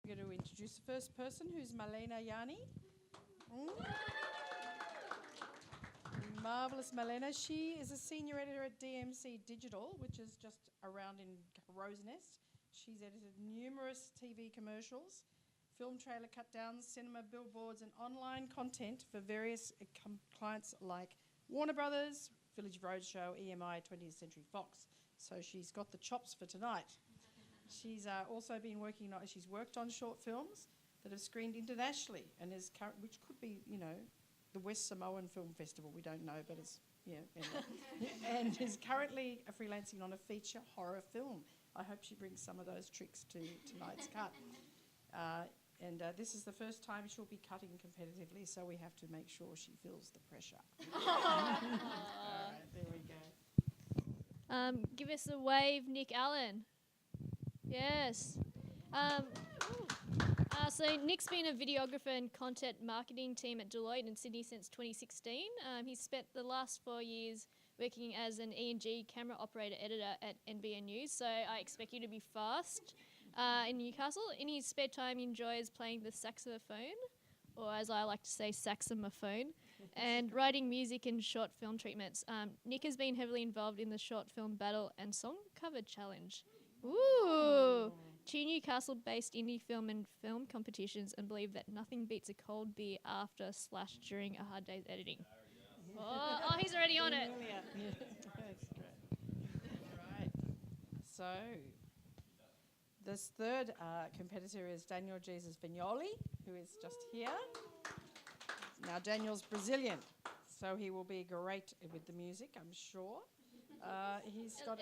I'm going to introduce the first person, who's Marlena Yanni. Marvellous Marlena. She is a senior editor at DMC Digital, which is just around in Crow's Nest. She's edited numerous TV commercials, film trailer cut-downs, cinema billboards and online content for various clients like Warner Brothers, Village Roadshow, EMI, 20th Century Fox. So she's got the chops for tonight. She's also been working on, she's worked on short films that have screened internationally and is which could be, you know, the West Samoan Film Festival, we don't know, but it's, yeah, anyway. And is currently freelancing on a feature horror film. I hope she brings some of those tricks to tonight's cut. This is the first time she'll be cutting competitively, so we have to make sure she feels the pressure. All right, there we go. Give us a wave, Nick Allen. Yes. So Nick's been a videographer and content marketing team at Deloitte in Sydney since 2016. He's spent the last 4 years working as an E&G camera operator editor at NBN News, so I expect you to be fast in Newcastle. In his spare time, he enjoys playing the saxophone, or as I like to say, saxophone, and writing music and short film treatments. Nick has been heavily involved in the Short Film Battle and Song Cover Challenge. Ooh! Two Newcastle-based indie film and film competitions, and believe that nothing beats a cold beer after/during a hard day's editing. Oh, he's already on it. Yeah. That's great. Right. So, this third competitor is Daniel Jesus Vignoli, who is just here. Now, Daniel's Brazilian, so he will be great with the music, I'm sure. He's got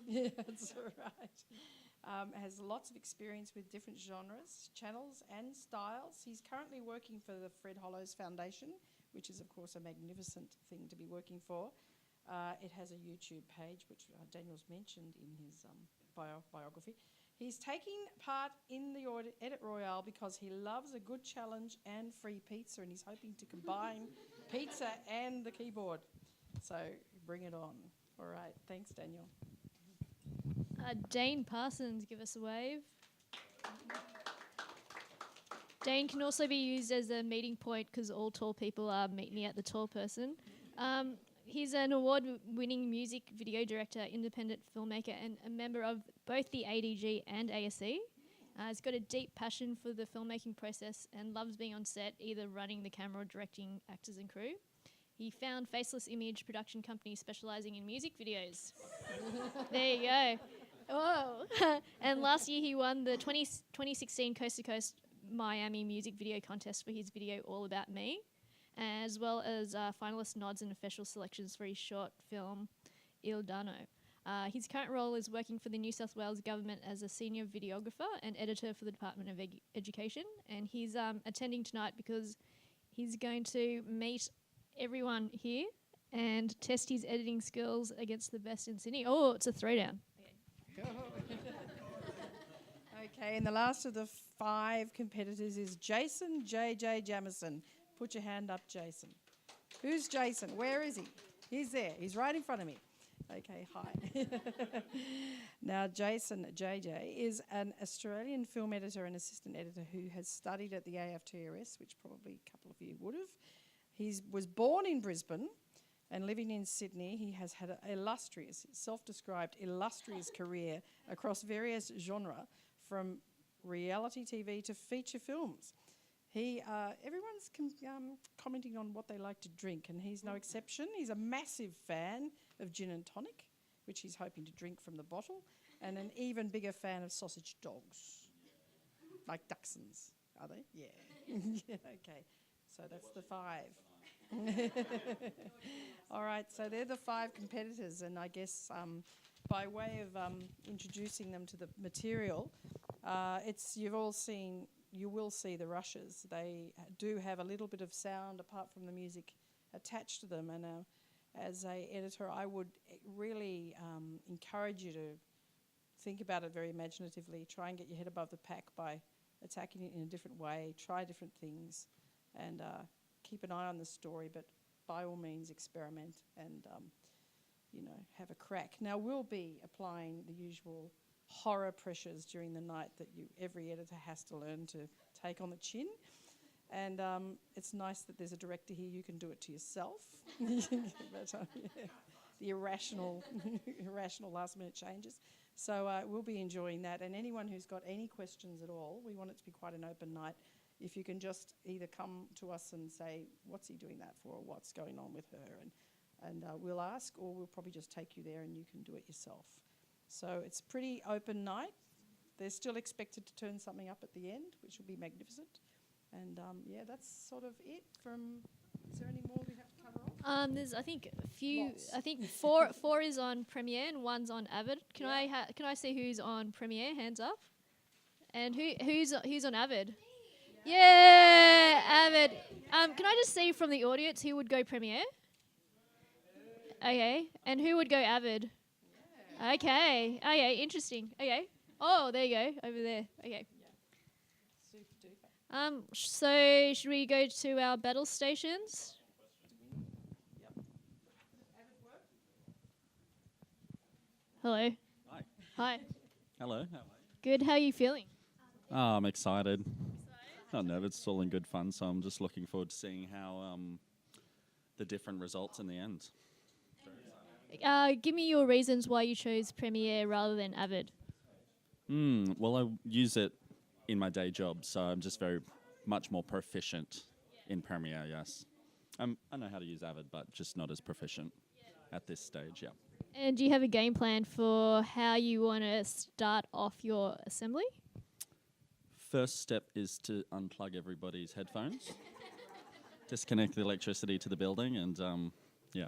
yeah, that's right. Has lots of experience with different genres, channels and styles. He's currently working for the Fred Hollows Foundation, which is of course a magnificent thing to be working for. It has a YouTube page, which Daniel's mentioned in his biography. He's taking part in the Edit Royale because he loves a good challenge and free pizza, and he's hoping to combine pizza and the keyboard. So bring it on. All right, thanks, Daniel. Dane Parsons, give us a wave. Dane can also be used as a meeting point because all tall people are meet me at the tall person. He's an award-winning music video director, independent filmmaker, and a member of both the ADG and ASE. He's got a deep passion for the filmmaking process and loves being on set, either running the camera or directing actors and crew. He found Faceless Image production company specialising in music videos. There you go. Whoa. And last year he won the 2016 Coast to Coast Miami music video contest for his video All About Me, as well as finalist nods and official selections for his short film Il Dano. His current role is working for the New South Wales government as a senior videographer and editor for the Department of Education, and he's attending tonight because he's going to meet everyone here and test his editing skills against the best in Sydney. Oh, it's a throwdown. Okay, and the last of the 5 competitors is Jason J.J. Jamison. Put your hand up, Jason. Who's Jason? Where is he? He's there. He's right in front of me. Okay, hi. Now, Jason J.J. is an Australian film editor and assistant editor who has studied at the AFTRS, which probably a couple of you would have. He was born in Brisbane and living in Sydney. He has had an illustrious, self-described illustrious career across various genres, from reality TV to feature films. Everyone's commenting on what they like to drink, and he's no exception. He's a massive fan of gin and tonic, which he's hoping to drink from the bottle, and an even bigger fan of sausage dogs, like Dachshunds, are they? Yeah. Yeah, okay. So that's the 5. All right, so they're the 5 competitors, and I guess by way of introducing them to the material, you will see the rushes. They do have a little bit of sound apart from the music attached to them, and as an editor, I would really encourage you to think about it very imaginatively. Try and get your head above the pack by attacking it in a different way. Try different things, and keep an eye on the story, but by all means experiment and have a crack. Now, we'll be applying the usual horror pressures during the night that every editor has to learn to take on the chin. And it's nice that there's a director here, you can do it to yourself. But, yeah, the irrational last minute changes. So we'll be enjoying that. And anyone who's got any questions at all, we want it to be quite an open night. If you can just either come to us and say, what's he doing that for, or what's going on with her, and we'll ask, or we'll probably just take you there and you can do it yourself. So it's a pretty open night. They're still expected to turn something up at the end, which will be magnificent. And yeah, that's sort of it from, is there any more we have to cover off? There's, I think, a few. Lots. I think four is on Premiere and one's on Avid. Can I see who's on Premiere? Hands up. And who's on Avid? Yeah, Avid. Can I just see from the audience who would go Premiere? Okay, and who would go Avid? Okay, interesting. Okay. Oh, there you go, over there. Okay. Super duper. So should we go to our battle stations? Hello. Hi. Hi. Hello. Good. How are you feeling? Oh, I'm excited. Not nervous. It's all in good fun. So I'm just looking forward to seeing how the different results in the end. Give me your reasons why you chose Premiere rather than Avid. Well, I use it in my day job, so I'm just very much more proficient in Premiere. Yes, I know how to use Avid, but just not as proficient at this stage. Yeah. And do you have a game plan for how you want to start off your assembly? First step is to unplug everybody's headphones, disconnect the electricity to the building, and yeah.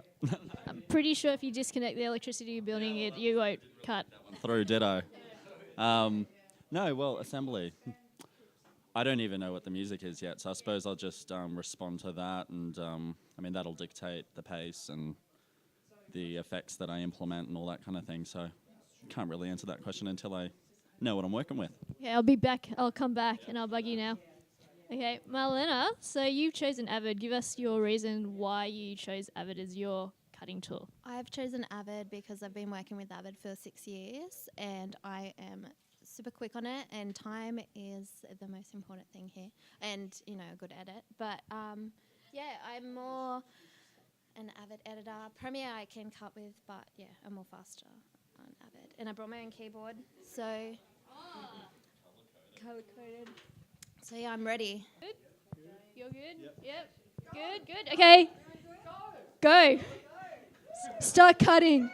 I'm pretty sure if you disconnect the electricity building, you won't cut. Through, did I? No, well, assembly. I don't even know what the music is yet, so I suppose I'll just respond to that, and I mean, that'll dictate the pace and the effects that I implement and all that kind of thing, so can't really answer that question until I know what I'm working with. Okay, I'll be back. I'll come back and I'll bug you now. Okay, Marlena, so you've chosen Avid. Give us your reason why you chose Avid as your cutting tool. I've chosen Avid because I've been working with Avid for 6 years and I am super quick on it, and time is the most important thing here, and, you know, a good edit. But, yeah, I'm more an Avid editor. Premiere I can cut with, but, yeah, I'm more faster on Avid. And I brought my own keyboard, so color-coded. So, yeah, I'm ready. Good? You're good? Yep. Good, good. Okay. Go. Start cutting.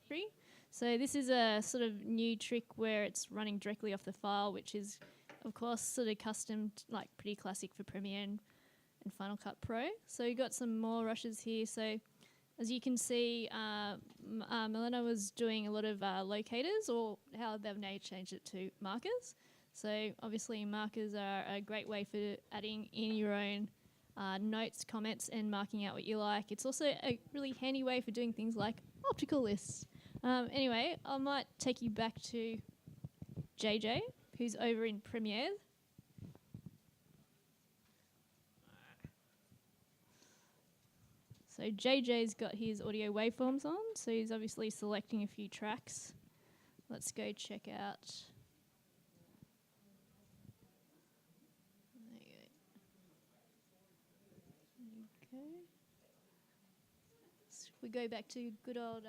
Three. So this is a sort of new trick where it's running directly off the file, which is, of course, sort of custom, like pretty classic for Premiere and Final Cut Pro. So you've got some more rushes here. So as you can see, Marlena was doing a lot of locators, or how they've now changed it to markers. So obviously markers are a great way for adding in your own notes, comments, and marking out what you like. It's also a really handy way for doing things like optical lists. Anyway, I might take you back to JJ, who's over in Premiere. So JJ's got his audio waveforms on, so he's obviously selecting a few tracks. Let's go check out. There you go. Okay. So we go back to good old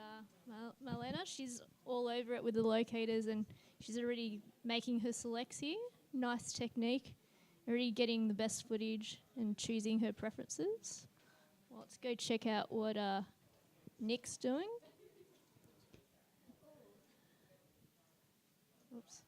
Marlena. She's all over it with the locators, and she's already making her selects here. Nice technique. Already getting the best footage and choosing her preferences. Let's go check out what Nick's doing. Oops.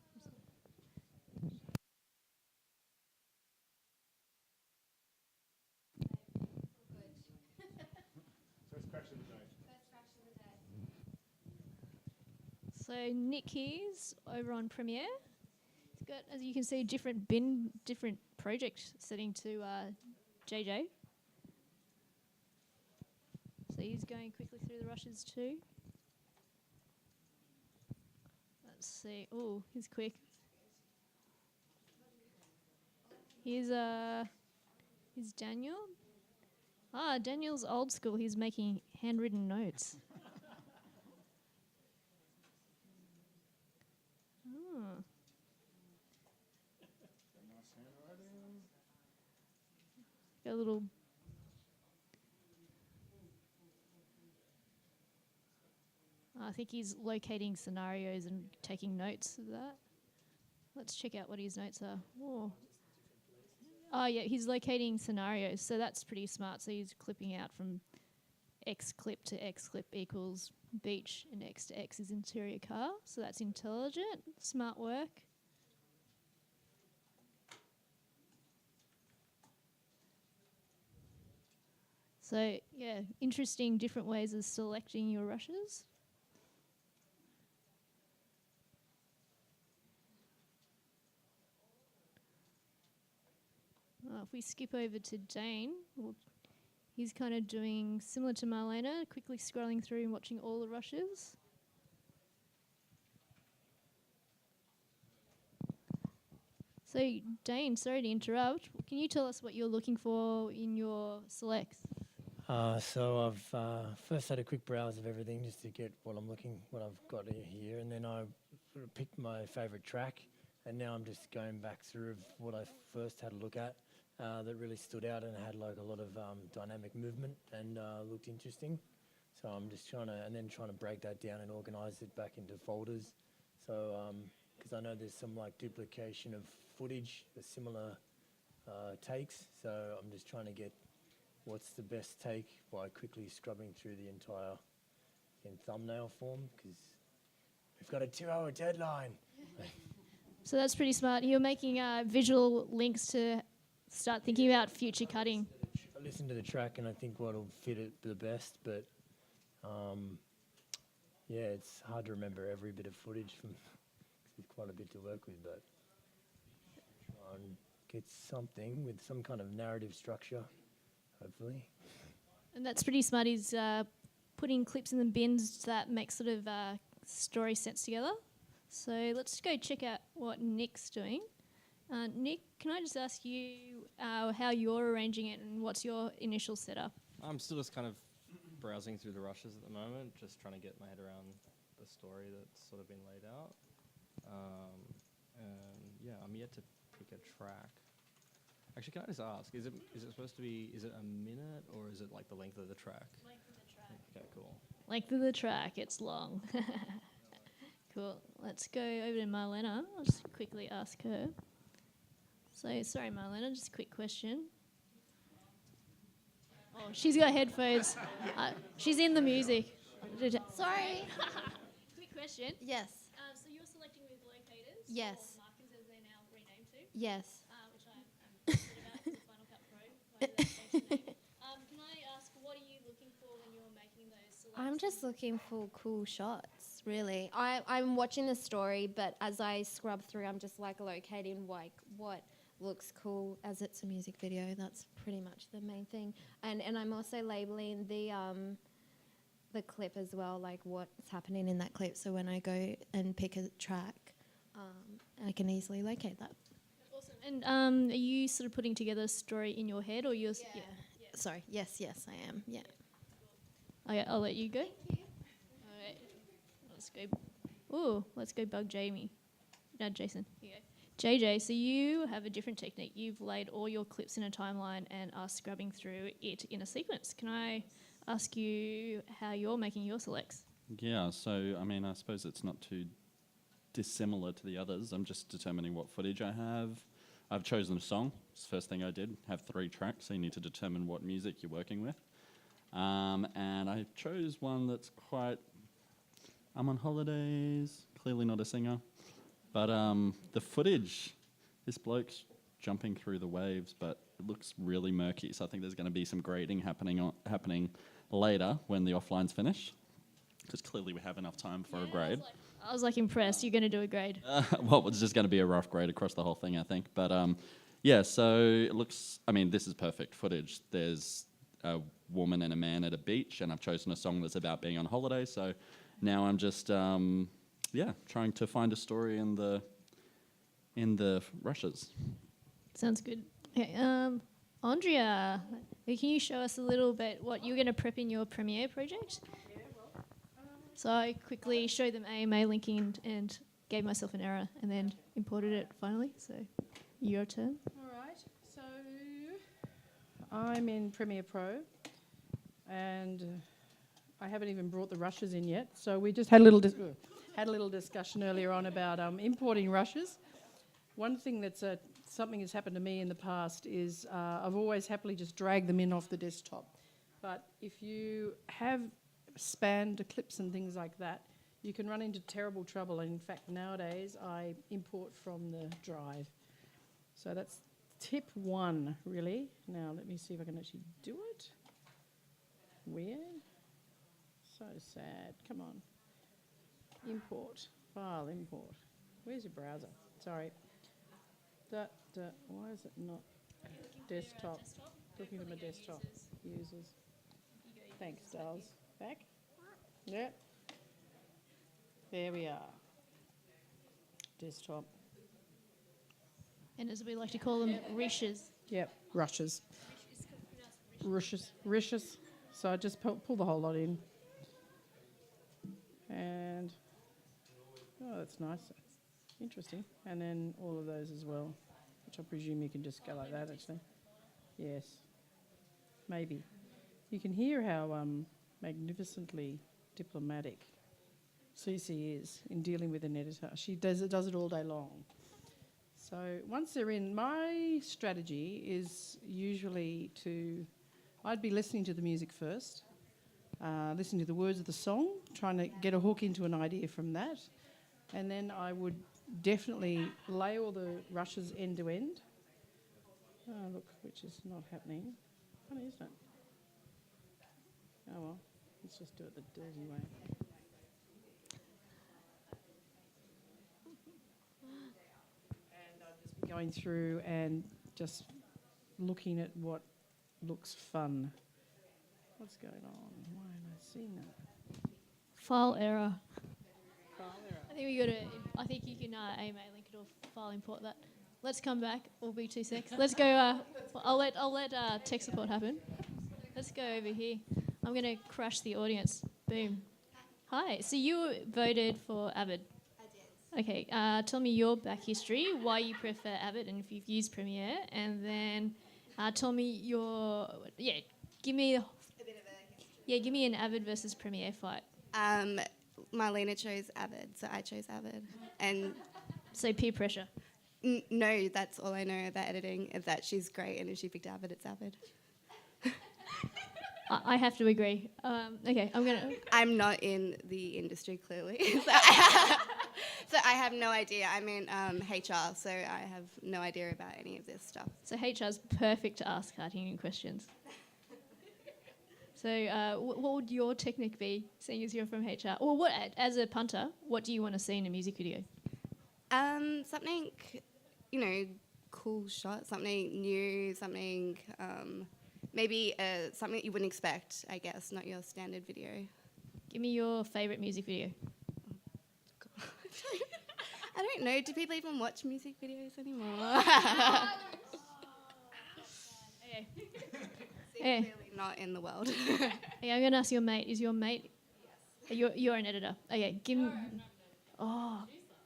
So Nick here's over on Premiere. He's got, as you can see, different project setting to JJ. So he's going quickly through the rushes too. Let's see. Oh, he's quick. Here's Daniel. Daniel's old school. He's making handwritten notes. Oh. Got a little. I think he's locating scenarios and taking notes of that. Let's check out what his notes are. Oh, yeah, he's locating scenarios, so that's pretty smart. So he's clipping out from X clip to X clip equals beach, and X to X is interior car. So that's intelligent, smart work. So, yeah, interesting different ways of selecting your rushes. If we skip over to Dane, he's kind of doing similar to Marlena, quickly scrolling through and watching all the rushes. So, Dane, sorry to interrupt. Can you tell us what you're looking for in your selects? So I've first had a quick browse of everything just to get what I've got here, and then I sort of picked my favourite track, and now I'm just going back through what I first had a look at that really stood out and had like a lot of dynamic movement and looked interesting. So I'm just trying to break that down and organise it back into folders. So because I know there's some like duplication of footage, similar takes. So I'm just trying to get what's the best take by quickly scrubbing through the entire in thumbnail form, because we've got a 2-hour deadline. So that's pretty smart. You're making visual links to start thinking about future cutting. I listen to the track and I think what'll fit it the best, but yeah, it's hard to remember every bit of footage from there's quite a bit to work with, but try and get something with some kind of narrative structure, hopefully. And that's pretty smart. He's putting clips in the bins that make sort of story sense together. So let's go check out what Nick's doing. Nick, can I just ask you how you're arranging it and what's your initial setup? I'm still just kind of browsing through the rushes at the moment, just trying to get my head around the story that's sort of been laid out. And yeah, I'm yet to pick a track. Actually, can I just ask, is it supposed to be, is it a minute or is it like the length of the track? Length of the track. Okay, cool. Length of the track, it's long. Cool. Let's go over to Marlena. I'll just quickly ask her. So, sorry, Marlena, just a quick question. Oh, she's got headphones. She's in the music. Sorry. Quick question. Yes. So you're selecting with locators? Yes. Or markers, as they're now renamed to? Yes. Which I'm excited about because Final Cut Pro. Can I ask, what are you looking for when you're making those selects? I'm just looking for cool shots, really. I'm watching the story, but as I scrub through, I'm just like locating like what looks cool as it's a music video. That's pretty much the main thing. And I'm also labeling the clip as well, like what's happening in that clip. So when I go and pick a track, I can easily locate that. Awesome. And are you sort of putting together a story in your head, or you're? Yeah. Sorry. Yes, I am. Yeah. Okay, I'll let you go. All right. Let's go bug Jamie. No, Jason. Here you go. JJ, so you have a different technique. You've laid all your clips in a timeline and are scrubbing through it in a sequence. Can I ask you how you're making your selects? Yeah, so I mean, I suppose it's not too dissimilar to the others. I'm just determining what footage I have. I've chosen a song. It's the first thing I did. Have 3 tracks, so you need to determine what music you're working with. And I chose one that's quite... I'm on holidays, clearly not a singer. But the footage, this bloke's jumping through the waves, but it looks really murky. So I think there's going to be some grading happening later when the offline's finished, because clearly we have enough time for a grade. I was impressed. You're going to do a grade. Well, it's just going to be a rough grade across the whole thing, I think. But yeah, so it looks, I mean, this is perfect footage. There's a woman and a man at a beach, and I've chosen a song that's about being on holiday. So now I'm just... trying to find a story in the rushes. Sounds good. Okay, Andrea, can you show us a little bit what you're going to prep in your Premiere project? So I quickly showed them AMA linking and gave myself an error and then imported it finally. So your turn. All right, so I'm in Premiere Pro, and I haven't even brought the rushes in yet. So we just had a little discussion earlier on about importing rushes. One thing that's something that's happened to me in the past is I've always happily just dragged them in off the desktop. But if you have spanned clips and things like that, you can run into terrible trouble. And in fact, nowadays I import from the drive. So that's tip 1, really. Now let me see if I can actually do it. Weird. So sad. Come on. Import. File import. Where's your browser? Sorry. Why is it not desktop? Looking at my desktop. Users. Thanks, Dolls. Back? Yep. There we are. Desktop. And as we like to call them, rishes. Yep, rushes. Rishes. So I just pull the whole lot in. And, oh, that's nice. Interesting. And then all of those as well, which I presume you can just go like that, actually. Yes. Maybe. You can hear how magnificently diplomatic Cece is in dealing with an editor. She does it all day long. So once they're in, my strategy is usually I'd be listening to the music first, listening to the words of the song, trying to get a hook into an idea from that, and then I would definitely lay all the rushes end to end. Oh, look, which is not happening. Funny, isn't it? Oh well, let's just do it the dirty way. And I'll just be going through and just looking at what looks fun. What's going on? Why am I seeing that? File error. File error. I think you can AMA link it or file import that. Let's come back. It'll be 2 secs. Let's go. I'll let tech support happen. Let's go over here. I'm going to crash the audience. Boom. Hi. So you voted for Avid. I did. Okay. Tell me your back history, why you prefer Avid, and if you've used Premiere, and then tell me give me a bit of a history. Yeah, give me an Avid versus Premiere fight. Marlena chose Avid, so I chose Avid. And so peer pressure. No, that's all I know about editing, is that she's great, and if she picked Avid, it's Avid. I have to agree. Okay, I'm not in the industry, clearly. So I have no idea. I'm in HR, so I have no idea about any of this stuff. So HR's perfect to ask hard-hitting questions. So what would your technique be, seeing as you're from HR? Or what, as a punter, what do you want to see in a music video? Something, cool shot, something new, something, maybe something you wouldn't expect, I guess, not your standard video. Give me your favourite music video. God. I don't know. Do people even watch music videos anymore? Okay. Clearly not in the world. Okay, I'm going to ask your mate. Is your mate... Yes. You're an editor. Okay, give me... Oh,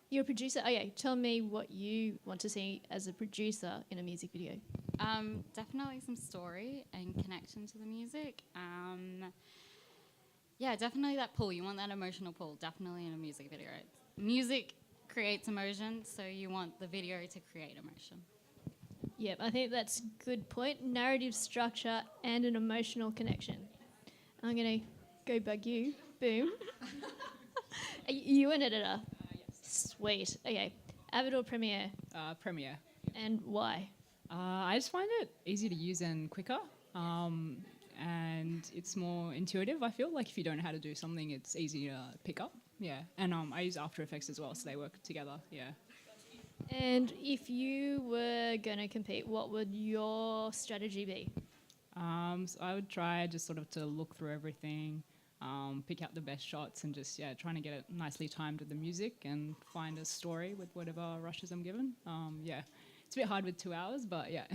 you're a producer? Okay, tell me what you want to see as a producer in a music video. Definitely some story and connection to the music. Yeah, definitely that pull. You want that emotional pull, definitely in a music video. Music creates emotion, so you want the video to create emotion. Yep, I think that's a good point. Narrative structure and an emotional connection. I'm going to go bug you. Boom. Are you an editor? Yes. Sweet. Okay. Avid or Premiere? Premiere. And why? I just find it easy to use and quicker. And it's more intuitive, I feel. Like if you don't know how to do something, it's easy to pick up. Yeah. And I use After Effects as well, so they work together. Yeah. And if you were going to compete, what would your strategy be? So I would try just sort of to look through everything, pick out the best shots and just, trying to get it nicely timed with the music and find a story with whatever rushes I'm given. it's a bit hard with 2 hours, but yeah.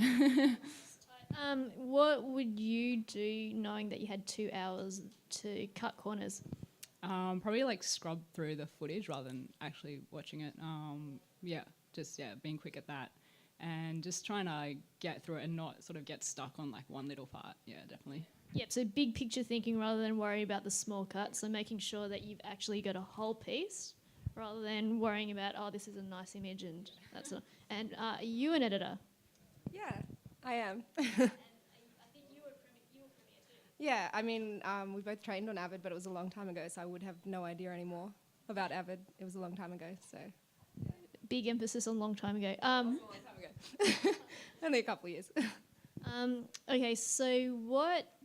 What would you do knowing that you had 2 hours to cut corners? Probably like scrub through the footage rather than actually watching it. Being quick at that. And just trying to get through it and not sort of get stuck on like one little part. Yeah, definitely. Yep, so big picture thinking rather than worry about the small cuts. So making sure that you've actually got a whole piece rather than worrying about, oh, this is a nice image and that's all. And are you an editor? Yeah, I am. I think you were Premiere too. Yeah, I mean, we both trained on Avid, but it was a long time ago, so I would have no idea anymore about Avid. It was a long time ago, so. Big emphasis on long time ago. A long time ago. Only a couple of years. Okay, so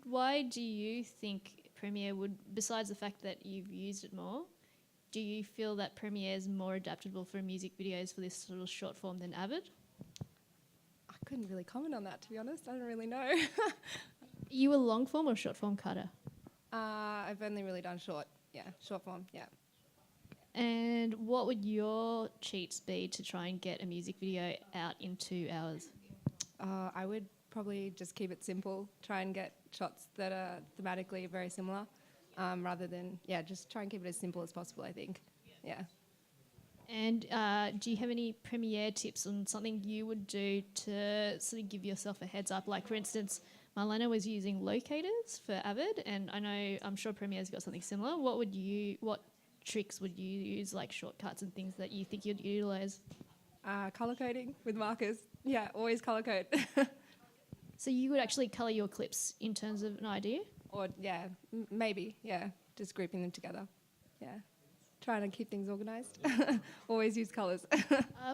why do you think Premiere would, besides the fact that you've used it more, do you feel that Premiere is more adaptable for music videos for this sort of short form than Avid? I couldn't really comment on that, to be honest. I don't really know. You a long form or short form cutter? I've only really done short form, yeah. And what would your cheats be to try and get a music video out in 2 hours? I would probably just keep it simple, try and get shots that are thematically very similar, rather than, just try and keep it as simple as possible, I think. Yeah. And do you have any Premiere tips on something you would do to sort of give yourself a heads up? Like, for instance, Marlena was using locators for Avid, and I'm sure Premiere's got something similar. What tricks would you use, like shortcuts and things that you think you'd utilize? Color coding with markers. Yeah, always color code. So you would actually color your clips in terms of an idea? Or, maybe, just grouping them together. Yeah. Trying to keep things organized. Always use colors.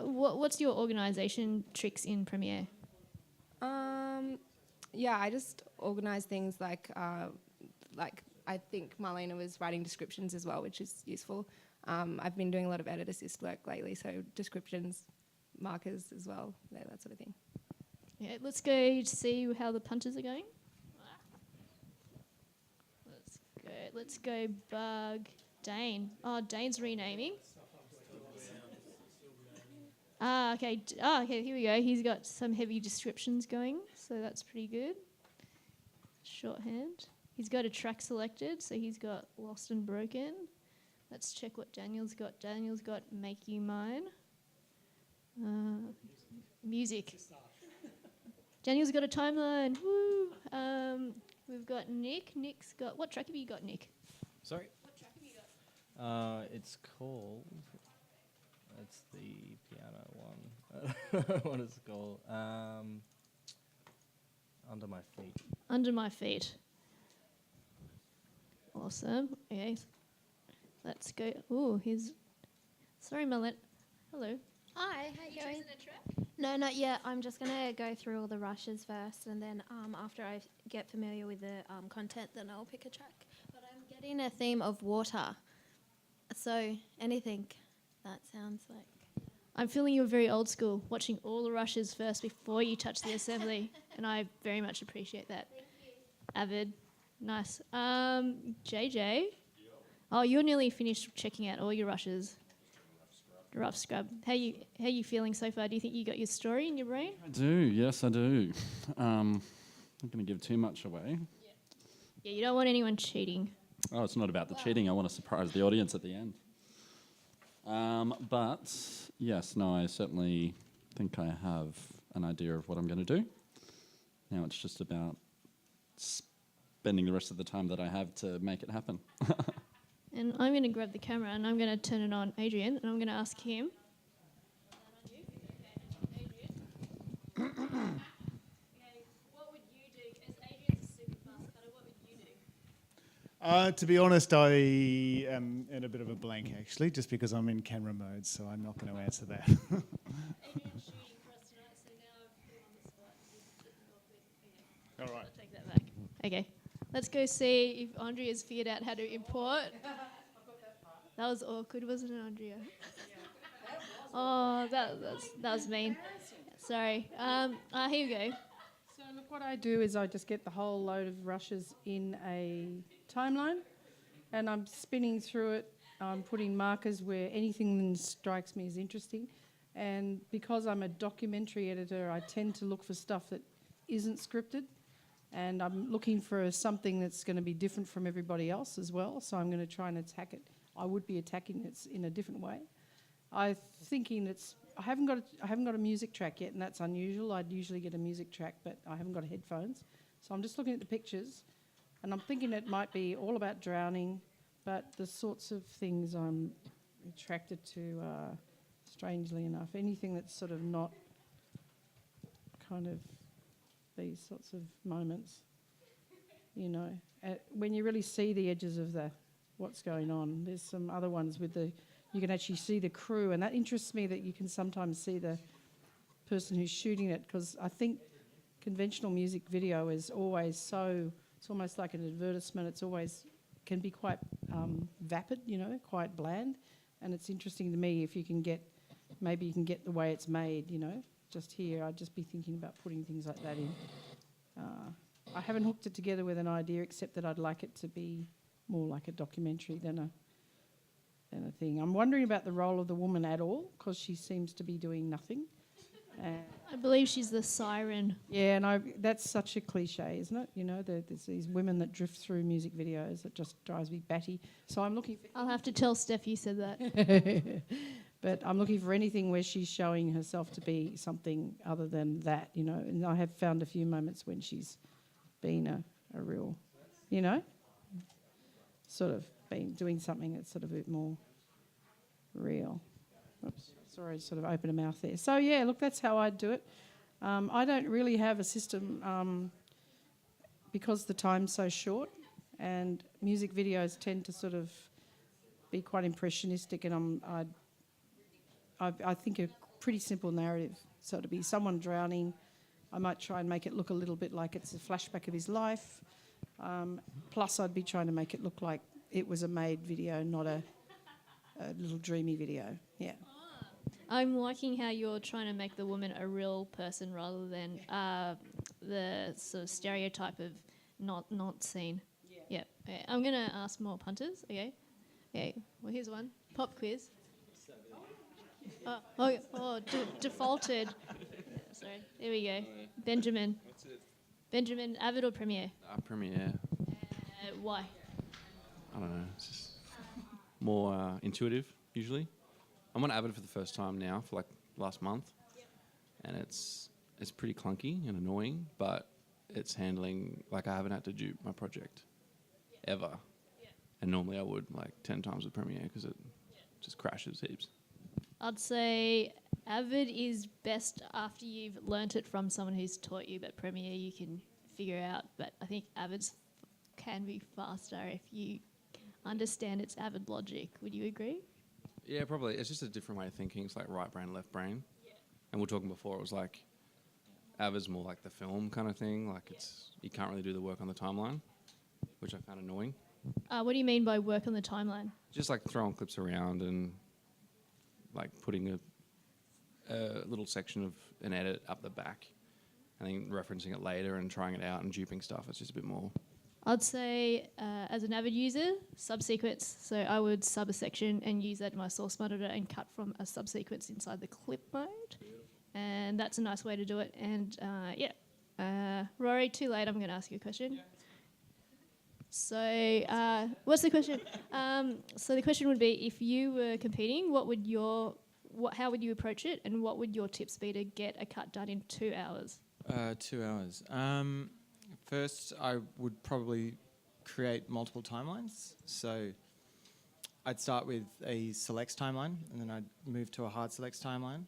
What's your organization tricks in Premiere? I just organize things like I think Marlena was writing descriptions as well, which is useful. I've been doing a lot of edit assist work lately, so descriptions, markers as well, that sort of thing. Yeah, let's go see how the punches are going. Let's go bug Dane. Oh, Dane's renaming. Okay, here we go. He's got some heavy descriptions going, so that's pretty good. Shorthand. He's got a track selected, so he's got Lost and Broken. Let's check what Daniel's got. Daniel's got Make You Mine. Music. Daniel's got a timeline. Woo! We've got Nick. Nick's got... What track have you got, Nick? Sorry? What track have you got? It's called... It's the piano one. What is it called? Under My Feet. Under My Feet. Awesome. Okay. Let's go. Oh, here's... Sorry, Marlena. Hello. Hi, how you going? choosing a track? No, not yet. I'm just going to go through all the rushes first, and then after I get familiar with the content, then I'll pick a track. But I'm getting a theme of water. So anything that sounds like... I'm feeling you're very old school, watching all the rushes first before you touch the assembly, and I very much appreciate that. Thank you. Avid. Nice. JJ? Oh, you're nearly finished checking out all your rushes. Rough scrub. How you feeling so far? Do you think you got your story in your brain? I do, yes I do. I'm not going to give too much away. Yeah, you don't want anyone cheating. Oh, it's not about the cheating. I want to surprise the audience at the end. But, yes, no, I certainly think I have an idea of what I'm going to do. Now it's just about spending the rest of the time that I have to make it happen. And I'm going to grab the camera and I'm going to turn it on Adrian and I'm going to ask him. Okay, what would you do? As Adrian's a super fast cutter, what would you do? To be honest, I am in a bit of a blank actually, just because I'm in camera mode, so I'm not going to answer that. Adrian's shooting for us tonight, so now I've put him on the spot. Okay. All right. I'll take that back. Okay. Let's go see if Andrea's figured out how to import. That was awkward, wasn't it, Andrea? Oh, that was mean. Sorry. Here we go. So look, what I do is I just get the whole load of rushes in a timeline and I'm spinning through it. I'm putting markers where anything that strikes me as interesting. And because I'm a documentary editor, I tend to look for stuff that isn't scripted. And I'm looking for something that's going to be different from everybody else as well. So I'm going to try and attack it. I would be attacking it in a different way. I haven't got a music track yet, and that's unusual. I'd usually get a music track, but I haven't got headphones. So I'm just looking at the pictures, and I'm thinking it might be all about drowning, but the sorts of things I'm attracted to, strangely enough, anything that's sort of not kind of these sorts of moments, you know. When you really see the edges of what's going on, there's some other ones with you can actually see the crew, and that interests me that you can sometimes see the person who's shooting it, because I think conventional music video is always it's almost like an advertisement. It's always can be quite vapid, you know, quite bland, and it's interesting to me if you can get the way it's made, you know. Just here, I'd just be thinking about putting things like that in. I haven't hooked it together with an idea, except that I'd like it to be more like a documentary than a thing. I'm wondering about the role of the woman at all, because she seems to be doing nothing. I believe she's the siren. Yeah, and that's such a cliche, isn't it? You know, there's these women that drift through music videos that just drives me batty. So I'm looking for... I'll have to tell Steph you said that. But I'm looking for anything where she's showing herself to be something other than that, you know. And I have found a few moments when she's been a real, you know, sort of been doing something that's sort of a bit more real. Oops, sorry, I sort of opened a mouth there. So, yeah, look, that's how I'd do it. I don't really have a system because the time's so short, and music videos tend to sort of be quite impressionistic, and I think a pretty simple narrative. So to be someone drowning, I might try and make it look a little bit like it's a flashback of his life. Plus, I'd be trying to make it look like it was a made video, not a little dreamy video. Yeah. I'm liking how you're trying to make the woman a real person rather than the sort of stereotype of not seen. Yeah. Okay. I'm going to ask more punters. Okay. Well, here's one. Pop quiz. Defaulted. Sorry. There we go. Benjamin. Benjamin, Avid or Premiere? Premiere. Why? I don't know. It's just more intuitive, usually. I'm on Avid for the first time now, for like last month. And it's pretty clunky and annoying, but it's handling, like I haven't had to dupe my project ever. And normally I would like 10 times with Premiere because it just crashes heaps. I'd say Avid is best after you've learnt it from someone who's taught you, but Premiere you can figure out. But I think Avid's can be faster if you understand its Avid logic. Would you agree? Yeah, probably. It's just a different way of thinking. It's like right brain, left brain. Yeah. And we were talking before, it was like Avid's more like the film kind of thing. Like you can't really do the work on the timeline, which I found annoying. What do you mean by work on the timeline? Just like throwing clips around and like putting a little section of an edit up the back and then referencing it later and trying it out and duping stuff. It's just a bit more. I'd say as an Avid user, subsequence. So I would sub a section and use that in my source monitor and cut from a subsequence inside the clip mode. And that's a nice way to do it. And Rory, too late, I'm going to ask you a question. Yeah. So what's the question? So the question would be, if you were competing, how would you approach it, and what would your tips be to get a cut done in 2 hours? 2 hours. First, I would probably create multiple timelines. So I'd start with a selects timeline, and then I'd move to a hard selects timeline.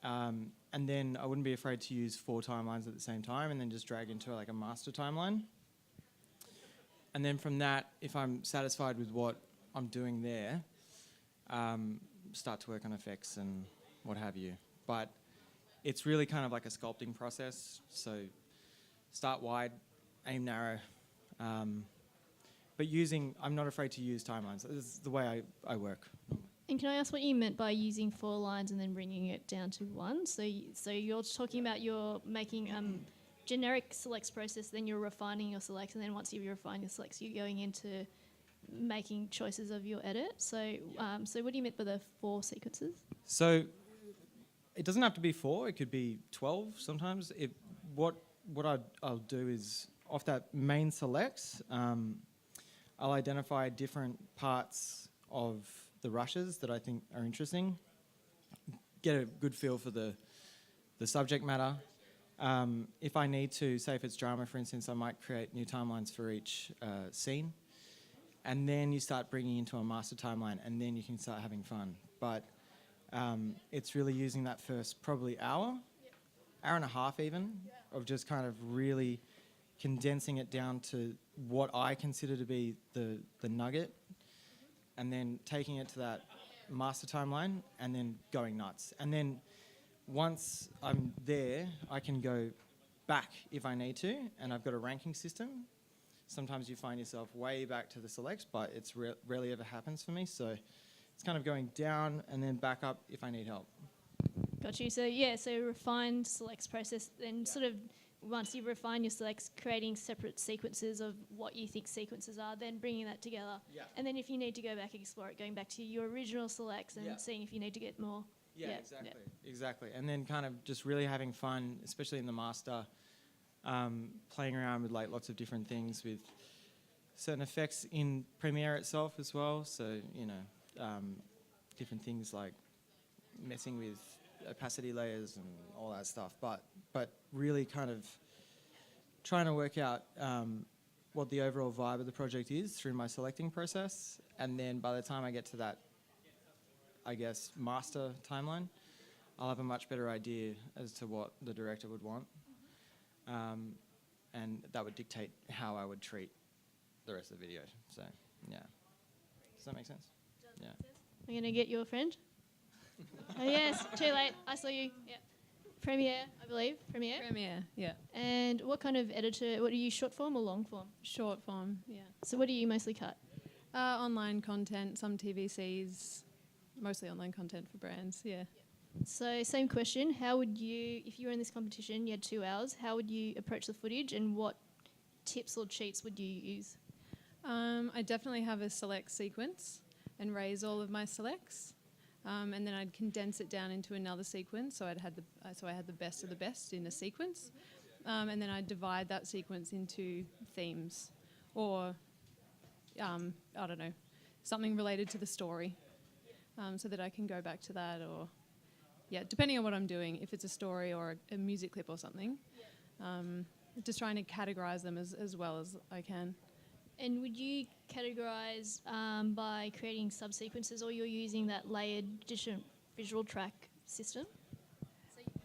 And then I wouldn't be afraid to use 4 timelines at the same time, and then just drag into like a master timeline. And then from that, if I'm satisfied with what I'm doing there, start to work on effects and what have you. But it's really kind of like a sculpting process. So start wide, aim narrow. But I'm not afraid to use timelines. This is the way I work. And can I ask what you meant by using 4 lines and then bringing it down to 1? So you're talking about you're making generic selects process, then you're refining your selects, and then once you've refined your selects, you're going into making choices of your edit. So what do you mean by the 4 sequences? So it doesn't have to be 4. It could be 12 sometimes. What I'll do is off that main select, I'll identify different parts of the rushes that I think are interesting. Get a good feel for the subject matter. If I need to, say if it's drama, for instance, I might create new timelines for each scene. And then you start bringing into a master timeline, and then you can start having fun. But it's really using that first probably hour and a half even, of just kind of really condensing it down to what I consider to be the nugget, and then taking it to that master timeline and then going nuts. And then once I'm there, I can go back if I need to, and I've got a ranking system. Sometimes you find yourself way back to the selects, but it's rarely ever happens for me. So it's kind of going down and then back up if I need help. Got you. So refined selects process, then sort of once you refine your selects, creating separate sequences of what you think sequences are, then bringing that together. Yeah. And then if you need to go back and explore it, going back to your original selects and seeing if you need to get more. Yeah, exactly. And then kind of just really having fun, especially in the master, playing around with like lots of different things with certain effects in Premiere itself as well. So, different things like messing with opacity layers and all that stuff. But really kind of trying to work out what the overall vibe of the project is through my selecting process. And then by the time I get to that, I guess, master timeline, I'll have a much better idea as to what the director would want. And that would dictate how I would treat the rest of the video. So, yeah. Does that make sense? Yeah. I'm going to get your friend. Oh, yes, too late. I saw you. Yeah. Premiere, I believe. Premiere? Premiere, yeah. And what kind of editor, what are you, short form or long form? Short form, yeah. So what do you mostly cut? Online content, some TVCs, mostly online content for brands, yeah. So same question, how would you, if you were in this competition, you had 2 hours, how would you approach the footage and what tips or cheats would you use? I definitely have a select sequence and raise all of my selects. And then I'd condense it down into another sequence, so I had the best of the best in a sequence, and then I'd divide that sequence into themes, or I don't know, something related to the story, so that I can go back to that, or depending on what I'm doing, if it's a story or a music clip or something, just trying to categorize them as well as I can. And would you categorize by creating subsequences, or you're using that layered different visual track system?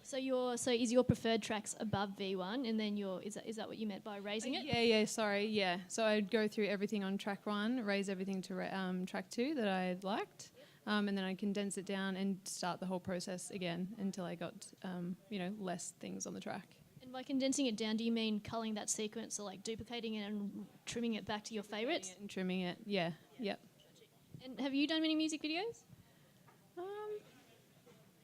So is your preferred tracks above V1, and then is that what you meant by raising it? So I'd go through everything on track 1, raise everything to track 2 that I liked, and then I'd condense it down and start the whole process again until I got less things on the track. And by condensing it down, do you mean culling that sequence, or like duplicating it and trimming it back to your favourites? Trimming it, yeah. And have you done many music videos?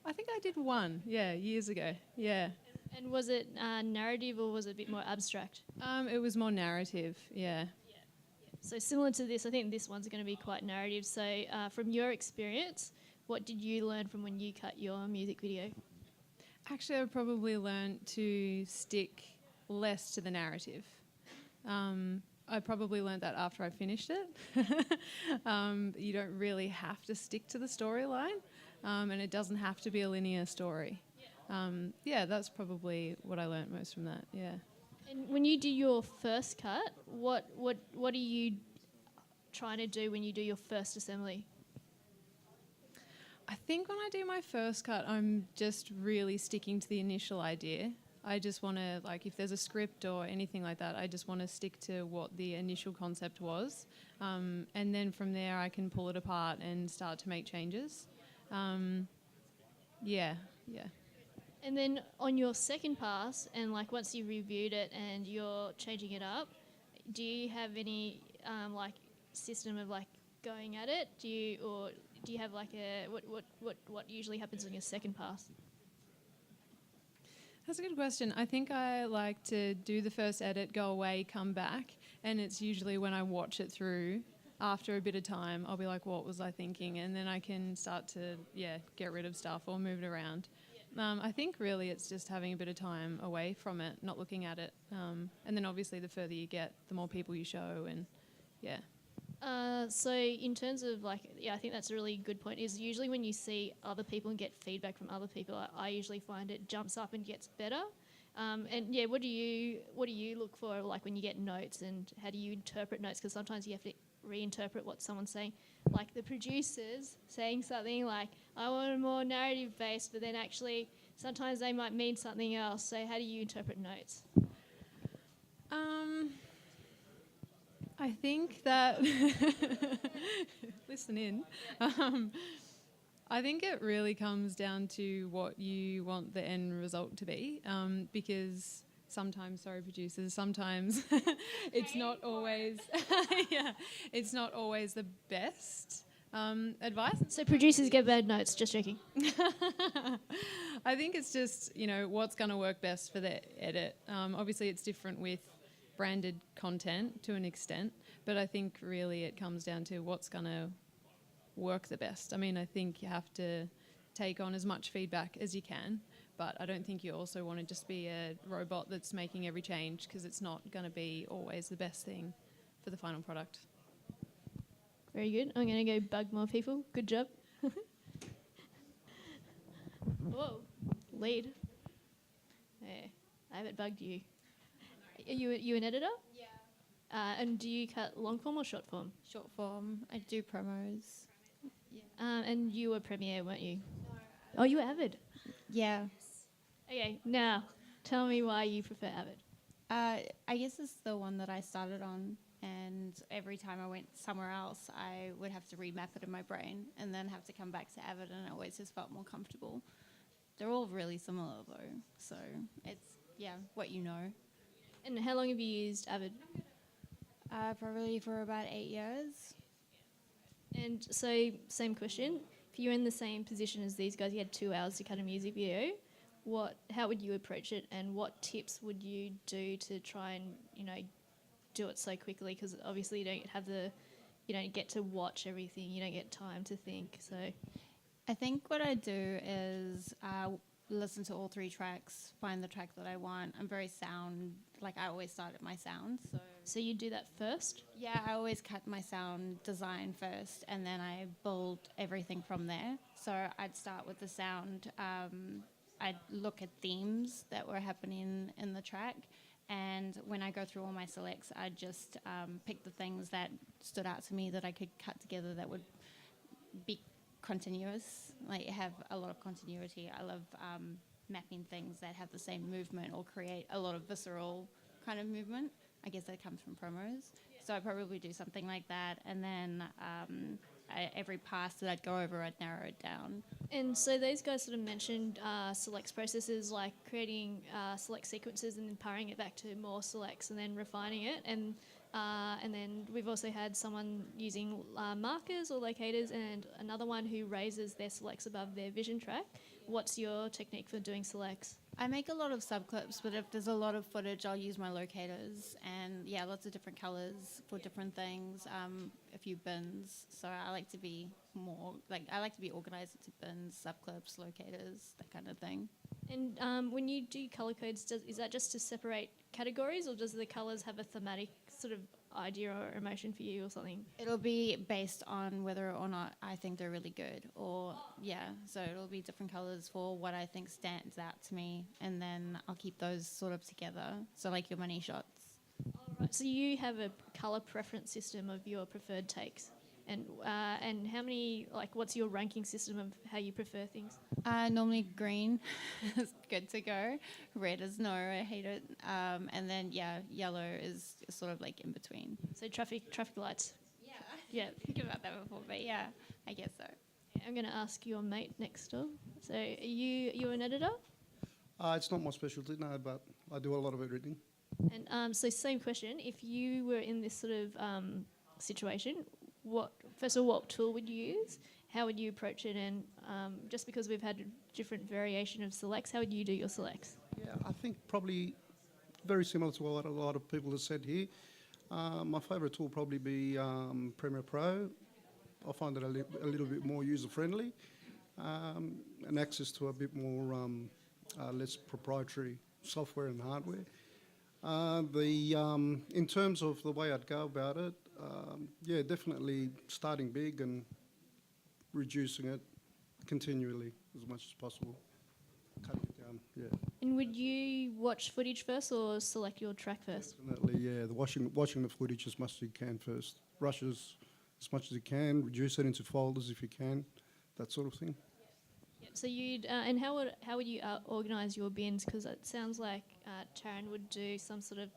I think I did one, years ago, yeah. And was it narrative, or was it a bit more abstract? It was more narrative, yeah. So similar to this, I think this one's going to be quite narrative. So from your experience, what did you learn from when you cut your music video? Actually, I probably learned to stick less to the narrative. I probably learned that after I finished it. You don't really have to stick to the storyline, and it doesn't have to be a linear story. That's probably what I learned most from that, yeah. And when you do your first cut, what are you trying to do when you do your first assembly? I think when I do my first cut, I'm just really sticking to the initial idea. I just want to, like, if there's a script or anything like that, I just want to stick to what the initial concept was. And then from there, I can pull it apart and start to make changes. Yeah. And then on your second pass, and like once you've reviewed it and you're changing it up, do you have any system of like going at it? Do you have like what usually happens on your second pass? That's a good question. I think I like to do the first edit, go away, come back, and it's usually when I watch it through, after a bit of time, I'll be like, what was I thinking? And then I can start to, get rid of stuff or move it around. I think really it's just having a bit of time away from it, not looking at it. And then obviously the further you get, the more people you show, and yeah. So in terms of like, I think that's a really good point, is usually when you see other people and get feedback from other people, I usually find it jumps up and gets better. And yeah, what do you look for, like when you get notes, and how do you interpret notes? Because sometimes you have to reinterpret what someone's saying. Like the producers saying something like, I want a more narrative based, but then actually sometimes they might mean something else. So how do you interpret notes? I think that listen in. I think it really comes down to what you want the end result to be, because sometimes, sorry producers, sometimes it's not always it's not always the best advice. So producers get bad notes, just joking. I think it's just, what's going to work best for the edit. Obviously it's different with branded content to an extent, but I think really it comes down to what's going to work the best. I mean, I think you have to take on as much feedback as you can, but I don't think you also want to just be a robot that's making every change, because it's not going to be always the best thing for the final product. Very good. I'm going to go bug more people. Good job. Whoa, lead. Yeah, I haven't bugged you. Are you an editor? Yeah. And do you cut long form or short form? Short form. I do promos. And you were Premiere, weren't you? No. Oh, you were Avid? Yeah. Okay, now tell me why you prefer Avid. I guess it's the one that I started on, and every time I went somewhere else, I would have to remap it in my brain and then have to come back to Avid, and it always just felt more comfortable. They're all really similar though, so it's, what you know. And how long have you used Avid? Probably for about 8 years. And so, same question. If you're in the same position as these guys, you had 2 hours to cut a music video, how would you approach it, and what tips would you do to try and, do it so quickly? Because obviously you don't get to watch everything, you don't get time to think, so. I think what I do is listen to all 3 tracks, find the track that I want. I'm very sound, I always start at my sound. So you do that first? Yeah, I always cut my sound design first, and then I build everything from there. So I'd start with the sound. I'd look at themes that were happening in the track, and when I go through all my selects, I'd just pick the things that stood out to me that I could cut together that would be continuous, have a lot of continuity. I love mapping things that have the same movement or create a lot of visceral kind of movement. I guess that comes from promos. So I'd probably do something like that, and then every pass that I'd go over, I'd narrow it down. And so those guys sort of mentioned selects processes, like creating select sequences and then parring it back to more selects and then refining it. And then we've also had someone using markers or locators, and another one who raises their selects above their vision track. What's your technique for doing selects? I make a lot of subclips, but if there's a lot of footage, I'll use my locators, and lots of different colors for different things, a few bins. So I like to be organized into bins, subclips, locators, that kind of thing. And when you do color codes, is that just to separate categories, or does the colors have a thematic sort of idea or emotion for you or something? It'll be based on whether or not I think they're really good, or so it'll be different colors for what I think stands out to me, and then I'll keep those sort of together, so like your money shots. All right, so you have a color preference system of your preferred takes, and how many, what's your ranking system of how you prefer things? Normally green is good to go. Red is no, I hate it. And then yellow is sort of in between. So traffic lights. Yeah. Think about that before, but I guess so. I'm going to ask your mate next door. So are you an editor? It's not my specialty, no, but I do a lot of editing. And so same question. If you were in this sort of situation, first of all, what tool would you use? How would you approach it? And just because we've had different variation of selects, how would you do your selects? Yeah, I think probably very similar to what a lot of people have said here. My favourite tool would probably be Premiere Pro. I find it a little bit more user-friendly. and access to a bit more less proprietary software and hardware. In terms of the way I'd go about it, yeah, definitely starting big and reducing it continually as much as possible. Cutting it down, yeah. And would you watch footage first or select your track first? Definitely, yeah. Watching the footage as much as you can first. Rushes as much as you can. Reduce it into folders if you can. That sort of thing. Yep. So you'd and how would you organise your bins? Because it sounds like Taryn would do some sort of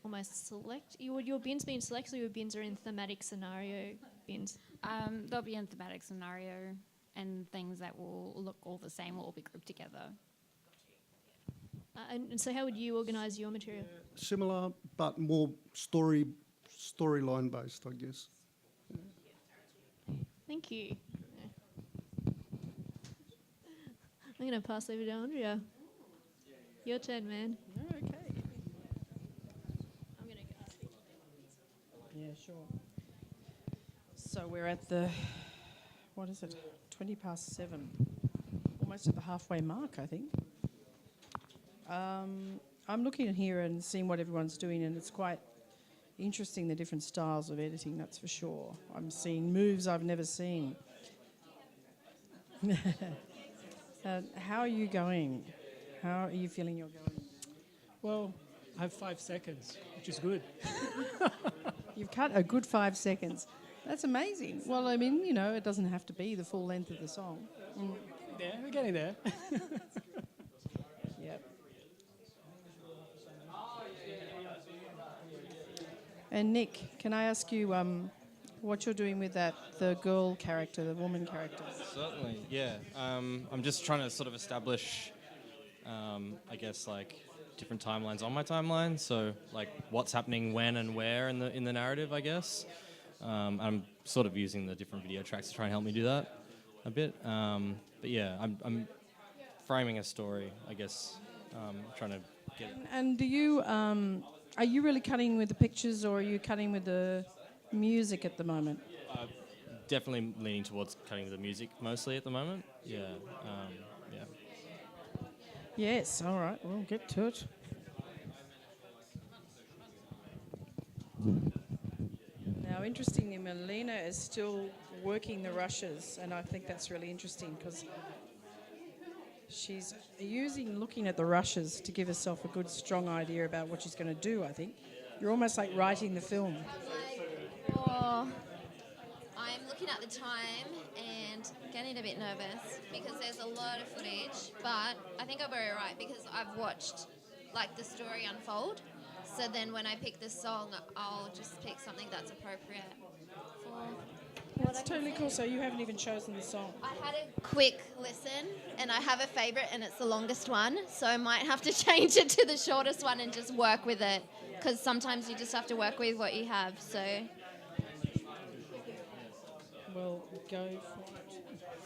almost select. Would your bins be in select, or your bins are in thematic scenario bins? They'll be in thematic scenario, and things that will look all the same will all be grouped together. And so how would you organise your material? Similar, but more storyline based, I guess. Thank you. I'm going to pass over to Andrea. Your turn, man. Okay. I'm going to ask you. Yeah, sure. So we're at the, what is it, 7:20, almost at the halfway mark, I think. I'm looking at here and seeing what everyone's doing, and it's quite interesting, the different styles of editing, that's for sure. I'm seeing moves I've never seen. How are you going? How are you feeling you're going? Well, I have 5 seconds, which is good. You've cut a good 5 seconds. That's amazing. Well, I mean, you know, it doesn't have to be the full length of the song. We're getting there. Yep. And Nick, can I ask you what you're doing with the girl character, the woman character? Certainly, yeah. I'm just trying to sort of establish, I guess, like different timelines on my timeline. So, like, what's happening when and where in the narrative, I guess. I'm sort of using the different video tracks to try and help me do that a bit. But yeah, I'm framing a story, I guess. Trying to get. And do you are you really cutting with the pictures, or are you cutting with the music at the moment? Definitely leaning towards cutting with the music mostly at the moment. Yeah. Yeah. Yes. All right. We'll get to it. Now, interestingly, Marlena is still working the rushes, and I think that's really interesting because she's looking at the rushes to give herself a good, strong idea about what she's going to do, I think. You're almost like writing the film. Oh, I'm looking at the time and getting a bit nervous because there's a lot of footage, but I think I'll be all right because I've watched like the story unfold. So then when I pick the song, I'll just pick something that's appropriate for That's totally cool. So you haven't even chosen the song. I had a quick listen, and I have a favourite, and it's the longest one. So I might have to change it to the shortest one and just work with it, because sometimes you just have to work with what you have. So. Well, go for it.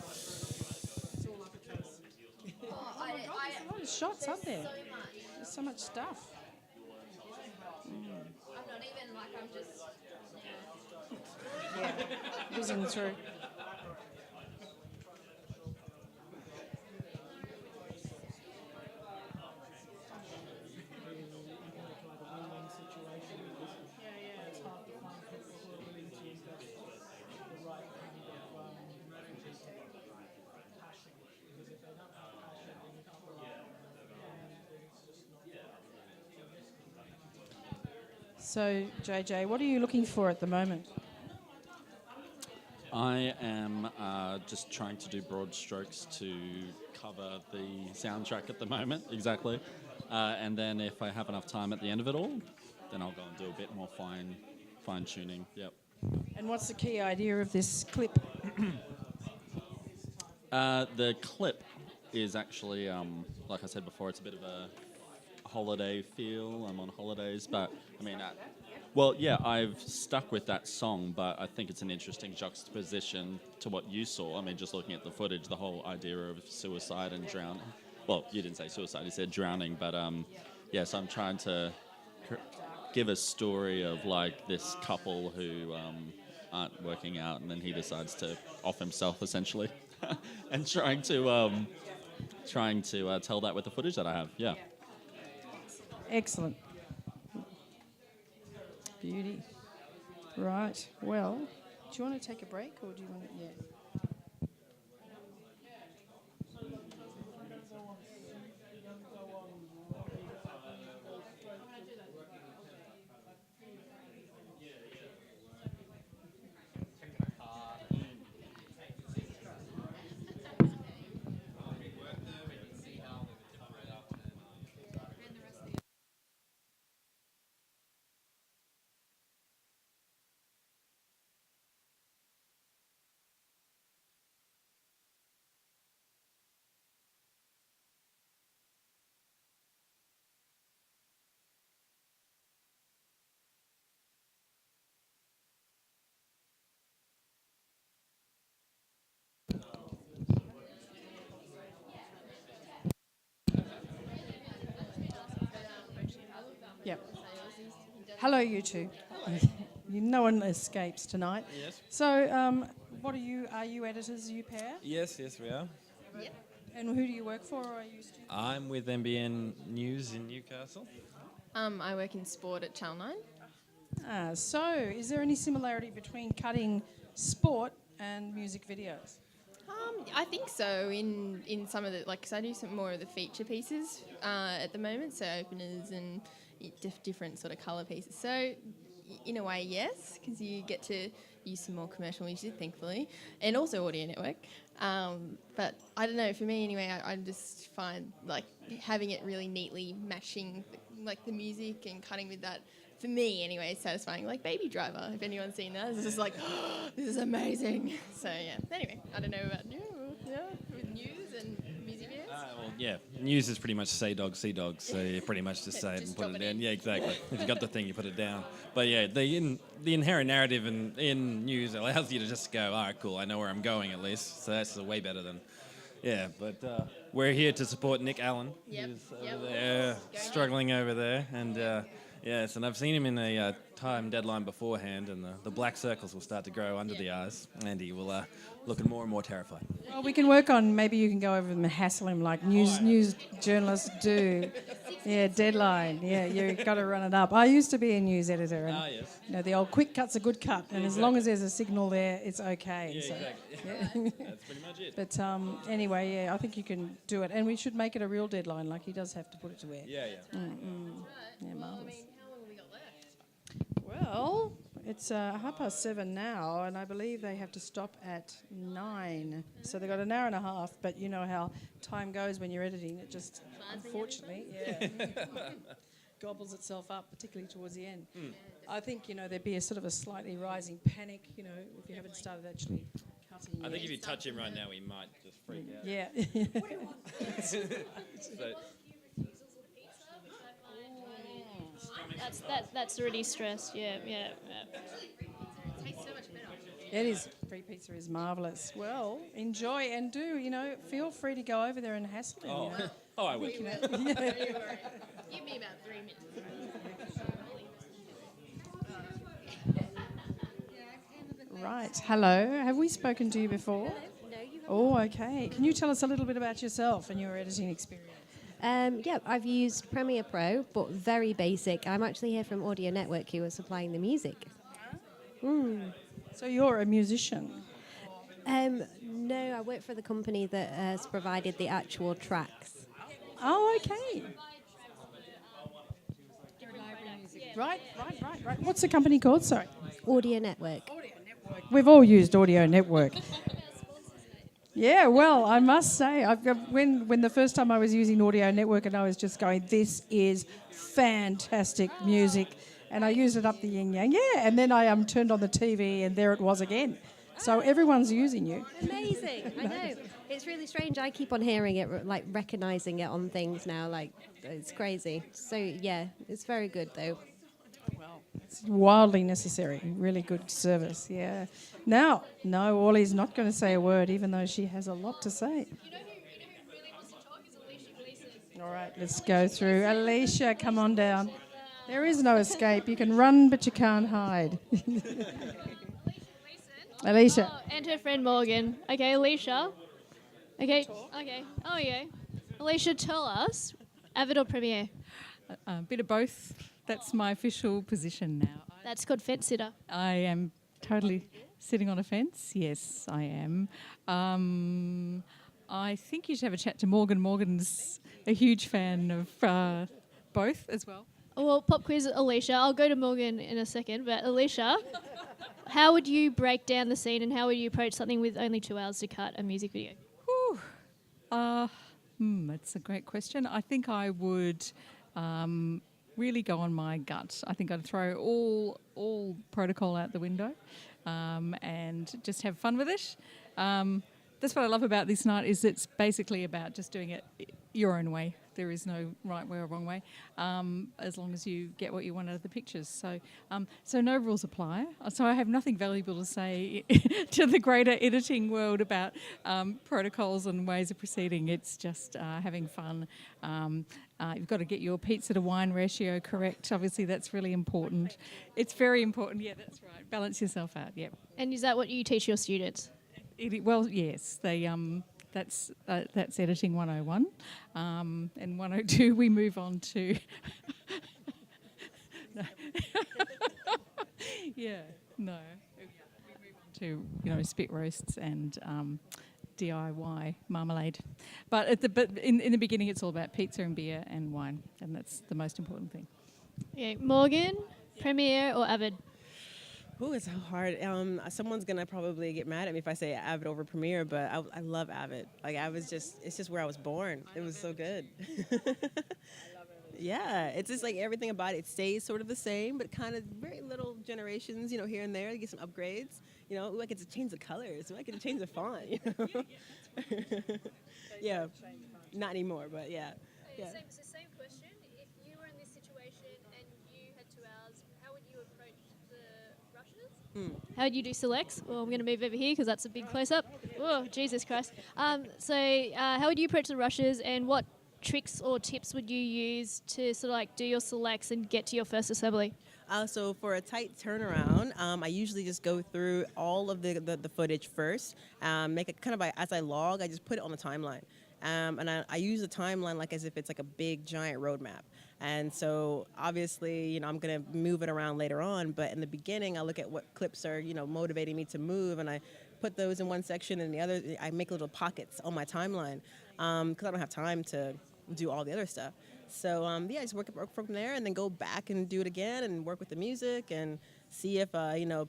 It's all uppercase. Oh my God, there's a lot of shots, aren't there? So much. There's so much stuff. I'm not even like I'm just. Yeah, whizzing through. So, JJ, what are you looking for at the moment? I am just trying to do broad strokes to cover the soundtrack at the moment, exactly. And then if I have enough time at the end of it all, then I'll go and do a bit more fine tuning. Yep. And what's the key idea of this clip? The clip is actually, like I said before, it's a bit of a holiday feel. I'm on holidays, but I mean, well, yeah, I've stuck with that song, but I think it's an interesting juxtaposition to what you saw. I mean, just looking at the footage, the whole idea of suicide and drowning. Well, you didn't say suicide, you said drowning, but yeah, so I'm trying to give a story of like this couple who aren't working out, and then he decides to off himself, essentially. and trying to tell that with the footage that I have. Yeah. Excellent. Beauty. Right. Well, do you want to take a break or do you want to? Yeah. Yep. Hello, you two. No one escapes tonight. Yes. So, what are you? Are you editors? You pair? Yes, we are. Yep. And who do you work for? Or are you students? I'm with NBN News in Newcastle. I work in sport at Channel 9. So, is there any similarity between cutting sport and music videos? I think so. In some of the, like, 'cause I do some more of the feature pieces at the moment, so openers and different sort of colour pieces. So, in a way, yes, because you get to use some more commercial music, thankfully, and also Audio Network. But I don't know. For me, anyway, I just find like having it really neatly mashing like the music and cutting with that. For me, anyway, is satisfying. Like Baby Driver, if anyone's seen that, it's just like, oh, this is amazing. So yeah. Anyway, I don't know about you. Yeah, with news and music videos. Well, yeah, news is pretty much say dog, see dog. So you pretty much just say it and put it down. Yeah, exactly. If you got the thing, you put it down. But yeah, the inherent narrative in news allows you to just go, all right, cool, I know where I'm going at least. So that's way better than. Yeah, but we're here to support Nick Allen, who's over there, struggling over there, and. Yes, and I've seen him in a time deadline beforehand, and the black circles will start to grow under the eyes, and he will looking more and more terrified. Well, we can work on, maybe you can go over and hassle him like news journalists do. Yeah, deadline. Yeah, you've got to run it up. I used to be a news editor, and yes. you know, the old quick cut's a good cut, and as long as there's a signal there, it's okay. Yeah, so, exactly. yeah. That's pretty much it. But anyway, yeah, I think you can do it, and we should make it a real deadline. Like he does have to put it to air. Yeah. Yeah, marvelous. Well, it's 7:30 now, and I believe they have to stop at 9. So they've got an hour and a half, but you know how time goes when you're editing. It just, unfortunately, gobbles itself up, particularly towards the end. I think, there'd be a sort of a slightly rising panic, if you haven't started actually cutting I think yet. if you touch him right now, he might just freak out. Yeah. So, That's already stressed. Yeah. Tastes so much better. It is. Free pizza is marvellous. Well, enjoy and do, feel free to go over there and hassle him. I will. Give me about 3 minutes. Right. Hello. Have we spoken to you before? No, you haven't. Oh, okay. Can you tell us a little bit about yourself and your editing experience? I've used Premiere Pro, but very basic. I'm actually here from Audio Network, who are supplying the music. So you're a musician? No, I work for the company that has provided the actual tracks. Oh, okay. Right. What's the company called? Sorry. Audio Network. We've all used Audio Network. Yeah, well, I must say, when the first time I was using Audio Network and I was just going, this is fantastic music, and I used it up the yin-yang, and then I turned on the TV and there it was again. So everyone's using you. Amazing, I know. It's really strange. I keep on hearing it, like recognizing it on things now, like it's crazy. So yeah, it's very good though. It's wildly necessary. Really good service, yeah. Now, no, Orly's not going to say a word, even though she has a lot to say. All right, let's go through. Alicia, come on down. There is no escape. You can run, but you can't hide. Listen. Alicia. Oh, and her friend Morgan. Okay, Alicia, Okay. Okay. Oh yeah. Alicia, tell us, Avid or Premiere? A bit of both. That's my official position now. That's called fence sitter. I am totally sitting on a fence. Yes, I am. I think you should have a chat to Morgan. Morgan's a huge fan of both as well. Oh, well, pop quiz, Alicia. I'll go to Morgan in a second, but Alicia, how would you break down the scene and how would you approach something with only 2 hours to cut a music video? That's a great question. I think I would really go on my gut. I think I'd throw all protocol out the window and just have fun with it. That's what I love about this night is it's basically about just doing it your own way. There is no right way or wrong way, as long as you get what you want out of the pictures. So no rules apply. So I have nothing valuable to say to the greater editing world about protocols and ways of proceeding. It's just having fun. You've got to get your pizza to wine ratio correct. Obviously, that's really important. It's very important. Yeah, that's right. Balance yourself out. Yep. And is that what you teach your students? Well, yes. They that's editing 101, and 102 we move on to. No. Yeah, no. We move on to spit roasts and DIY marmalade, but in the beginning it's all about pizza and beer and wine, and that's the most important thing. Yeah, Morgan, Premiere or Avid? Ooh, it's so hard. Someone's gonna probably get mad at me if I say Avid over Premiere, but I love Avid. Like it's just where I was born. It was so good. Yeah, it's just like everything about it stays sort of the same, but kind of very little generations, here and there. You get some upgrades. Ooh, I get to change the colors. Ooh, I get to change the font. Yeah, not anymore, but yeah. Yeah. Same question. If you were in this situation and you had 2 hours, how would you approach the rushes? How would you do selects? Well, I'm going to move over here because that's a big close-up. Oh, Jesus Christ. How would you approach the rushes, and what tricks or tips would you use to sort of like do your selects and get to your first assembly? So for a tight turnaround, I usually just go through all of the footage first, make it kind of as I log, I just put it on the timeline. And I use the timeline like as if it's like a big giant roadmap. And so obviously, I'm going to move it around later on, but in the beginning, I look at what clips are, motivating me to move, and I put those in one section, and the other, I make little pockets on my timeline because I don't have time to do all the other stuff. So I just work from there, and then go back and do it again, and work with the music and see if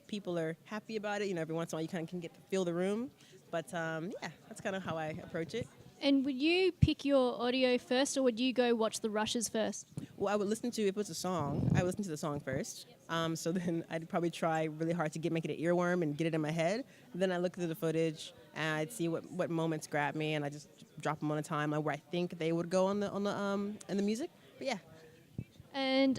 people are happy about it. Every once in a while you kind of can get to feel the room, but that's kind of how I approach it. And would you pick your audio first, or would you go watch the rushes first? Well, I would listen to, if it was a song, I would listen to the song first. So then I'd probably try really hard to make it an earworm and get it in my head. Then I look through the footage and I'd see what moments grab me, and I just drop them on a timeline where I think they would go in the music. But yeah. And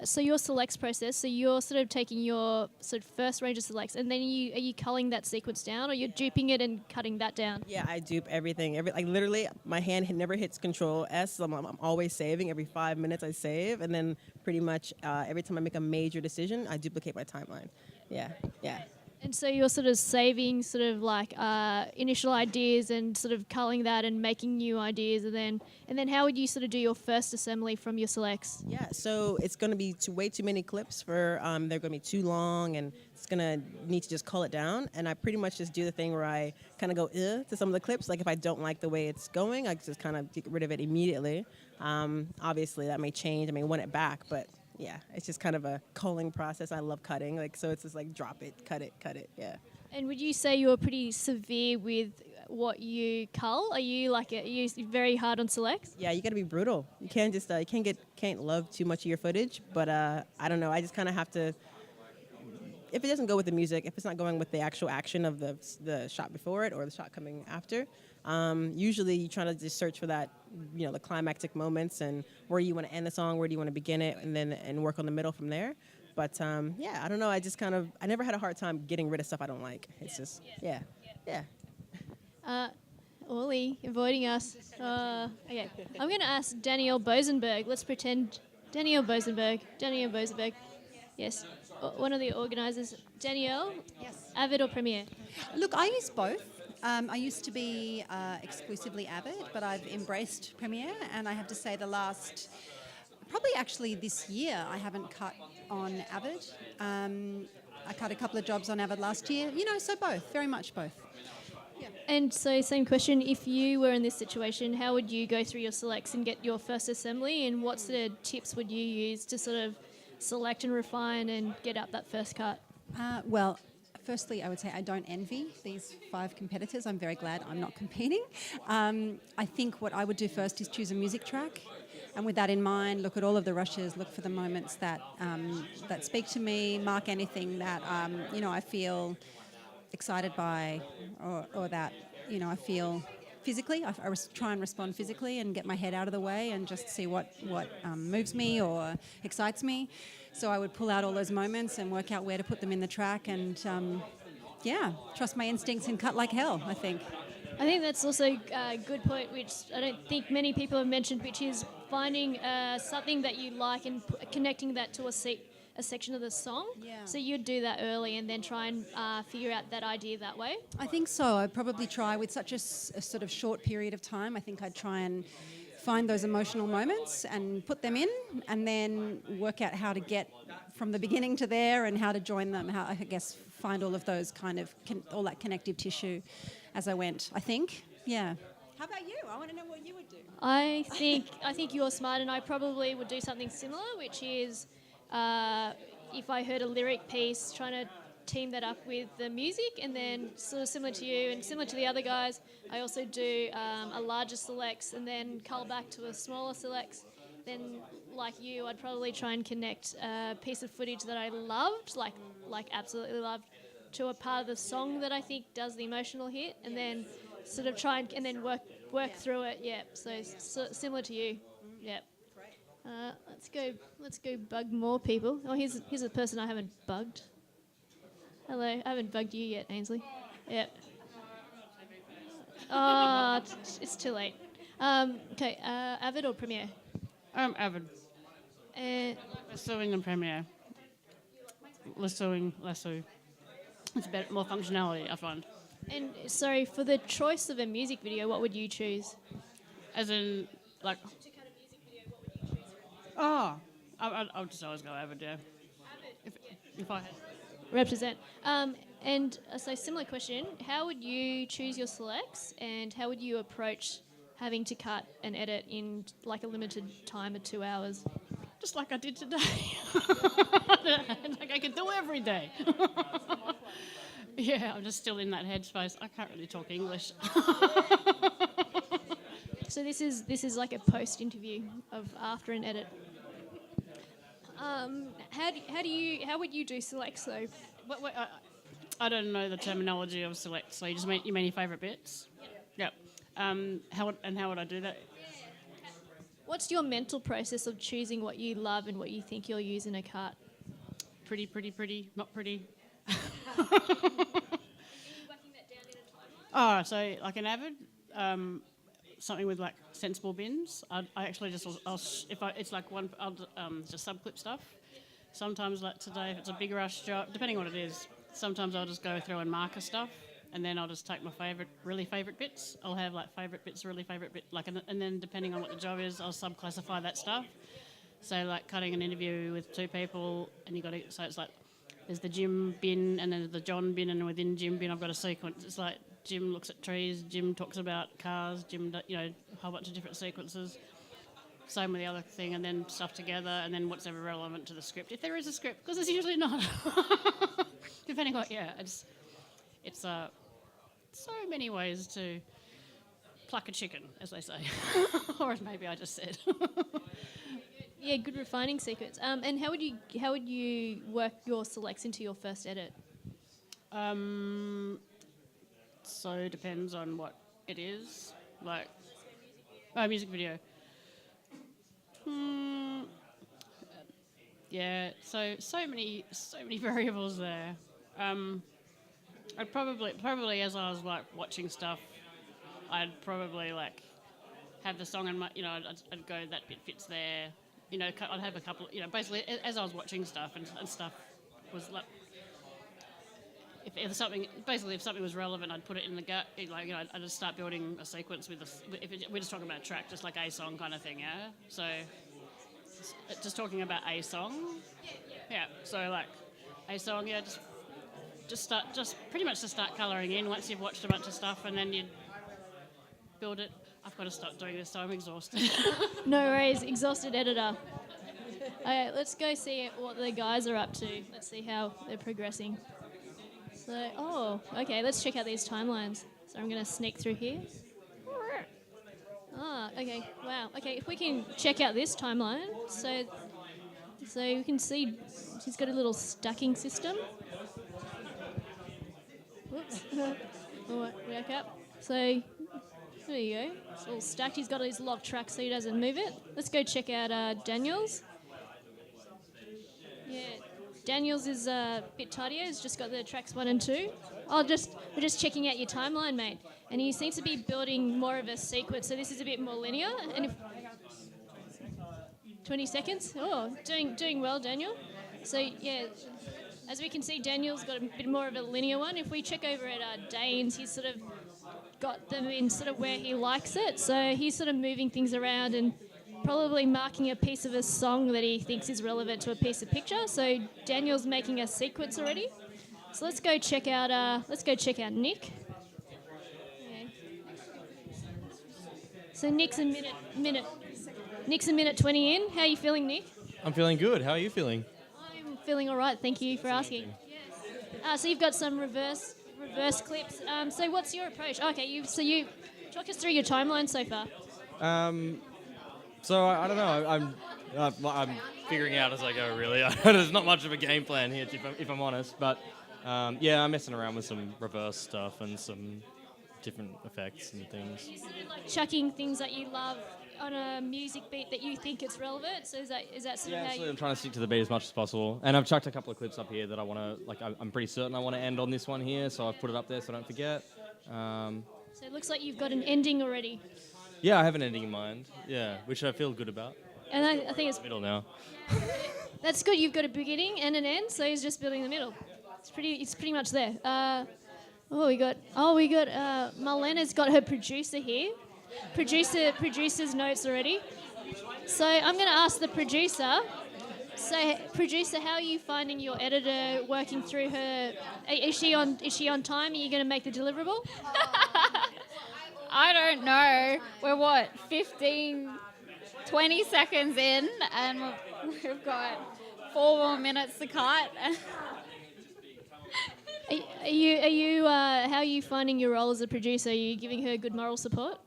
so your selects process, so you're sort of taking your sort of first range of selects, and then are you culling that sequence down, or you're duping it and cutting that down? Yeah, I dupe everything. Literally, my hand never hits Control S. So I'm always saving. Every 5 minutes I save, and then pretty much every time I make a major decision, I duplicate my timeline. Yeah. And so you're sort of saving sort of like initial ideas and sort of culling that and making new ideas, and then how would you sort of do your first assembly from your selects? Yeah, so it's going to be way too many clips for they're going to be too long, and it's going to need to just cull it down. And I pretty much just do the thing where I kind of go to some of the clips. Like if I don't like the way it's going, I just kind of get rid of it immediately. Obviously that may change. I may want it back, but yeah, it's just kind of a culling process. I love cutting, so it's just like drop it, cut it, yeah. And would you say you're pretty severe with what you cull? Are you very hard on selects? Yeah, you got to be brutal. You can't just can't love too much of your footage. But I don't know. I just kind of have to. If it doesn't go with the music, if it's not going with the actual action of the shot before it or the shot coming after, usually you try to just search for that, the climactic moments and where you want to end the song, where do you want to begin it, and work on the middle from there. But I don't know. I never had a hard time getting rid of stuff I don't like. It's just yeah. Ollie, avoiding us. Okay, I'm going to ask Danielle Bosenberg. Let's pretend Danielle Bosenberg. Yes. One of the organisers. Danielle? Yes. Avid or Premiere? Look, I use both. I used to be exclusively Avid, but I've embraced Premiere, and I have to say the last, probably actually this year, I haven't cut on Avid. I cut a couple of jobs on Avid last year, so both, very much both. And so, same question, if you were in this situation, how would you go through your selects and get your first assembly, and what sort of tips would you use to sort of select and refine and get out that first cut? Well, firstly, I would say I don't envy these 5 competitors. I'm very glad I'm not competing. I think what I would do first is choose a music track, and with that in mind, look at all of the rushes, look for the moments that that speak to me, mark anything that I feel excited by, or that I feel physically. I try and respond physically and get my head out of the way and just see what moves me or excites me. So I would pull out all those moments and work out where to put them in the track, and trust my instincts and cut like hell, I think. I think that's also a good point, which I don't think many people have mentioned, which is finding something that you like and connecting that to a section of the song. Yeah. So you'd do that early and then try and figure out that idea that way? I think so. I'd probably try with such a sort of short period of time. I think I'd try and find those emotional moments and put them in, and then work out how to get from the beginning to there and how to join them, how, I guess, find all of those kind of, all that connective tissue as I went, I think. Yeah. How about you? I want to know what you would do. I think you're smart, and I probably would do something similar, which is if I heard a lyric piece, trying to team that up with the music, and then sort of similar to you and similar to the other guys, I also do a larger selects and then cull back to a smaller selects. Then, like you, I'd probably try and connect a piece of footage that I loved, like absolutely loved, to a part of the song that I think does the emotional hit, and then sort of try and then work through it. Yeah, so similar to you. Yeah. Let's go bug more people. Oh, here's a person I haven't bugged. Hello, I haven't bugged you yet, Ainsley. Yep. Oh, it's too late. Okay, Avid or Premiere? Avid. Lassoing than Premiere. Lassoing. It's better, more functionality, I find. And sorry, for the choice of a music video, what would you choose? As in, like... Oh, I would just always go Avid, yeah. If I had... Represent. And so similar question, how would you choose your selects, and how would you approach having to cut and edit in like a limited time of 2 hours? Just like I did today. Like I could do every day. Yeah, I'm just still in that headspace. I can't really talk English. So this is like a post-interview of after an edit. How would you do selects though? I don't know the terminology of select. So you mean your favourite bits? Yep. How would I do that? What's your mental process of choosing what you love and what you think you'll use in a cut? Pretty, not pretty. Oh, so like an Avid, something with like sensible bins. I actually just it's like one, I'll just subclip stuff. Sometimes like today, if it's a big rush job, depending on what it is, sometimes I'll just go through and marker stuff, and then I'll just take my really favourite bits. I'll have like favourite bits, really favourite bit, and then depending on what the job is, I'll subclassify that stuff. So like cutting an interview with 2 people, and so it's like there's the Jim bin, and then there's the John bin, and within Jim bin I've got a sequence. It's like Jim looks at trees, Jim talks about cars, Jim, a whole bunch of different sequences. Same with the other thing, and then stuff together, and then what's ever relevant to the script. If there is a script, because there's usually not. Depending on, it's so many ways to pluck a chicken, as they say. Or as maybe I just said. Yeah, good refining sequence. And how would you work your selects into your first edit? So it depends on what it is. Like, music video. Yeah, so many variables there. I'd probably as I was like watching stuff, I'd probably like have the song and I'd go that bit fits there. I'd have a couple. Basically as I was watching stuff and stuff was like. if something was relevant, I'd put it in the gut. I'd just start building a sequence with we're just talking about a track, just like a song kind of thing, yeah. So just talking about a song, yeah. So like a song, yeah. Just pretty much start colouring in once you've watched a bunch of stuff, and then you build it. I've got to stop doing this, so I'm exhausted. No worries, exhausted editor. Okay, let's go see what the guys are up to. Let's see how they're progressing. So, okay, let's check out these timelines. So I'm going to sneak through here. Okay, wow. Okay, if we can check out this timeline. So you can see she's got a little stacking system. Whoops. Back up. So there you go. It's all stacked. He's got his locked track so he doesn't move it. Let's go check out Daniel's. Yeah, Daniel's is a bit tidier. He's just got the tracks 1 and 2. We're just checking out your timeline, mate. And he seems to be building more of a sequence. So this is a bit more linear. And if 20 seconds. Oh, doing well, Daniel. So yeah, as we can see, Daniel's got a bit more of a linear one. If we check over at Dane's, he's sort of got them in sort of where he likes it. So he's sort of moving things around and probably marking a piece of a song that he thinks is relevant to a piece of picture. So Daniel's making a sequence already. So let's go check out Nick. Okay. So Nick's a minute 20 in. How are you feeling, Nick? I'm feeling good. How are you feeling? I'm feeling all right. Thank you for asking. So you've got some reverse clips. So what's your approach? Okay, you talk us through your timeline so far. So I don't know. I'm figuring out as I go. Really, there's not much of a game plan here, if I'm honest. But yeah, I'm messing around with some reverse stuff and some different effects and things. You're sort of like chucking things that you love on a music beat that you think is relevant. So is that sort of how you? I'm trying to stick to the beat as much as possible. And I've chucked a couple of clips up here that I want to I'm pretty certain I want to end on this one here, so I've put it up there so I don't forget. So it looks like you've got an ending already. Yeah, I have an ending in mind. Yeah, which I feel good about. And I think it's middle now. That's good. You've got a beginning and an end, so he's just building the middle. It's pretty much there. We got Marlena's got her producer here. Producer's notes already. So I'm going to ask the producer. So producer, how are you finding your editor working through her? Is she on time? Are you going to make the deliverable? I don't know. We're 15, 20 seconds in, and we've got 4 more minutes to cut. Are you? How are you finding your role as a producer? Are you giving her good moral support?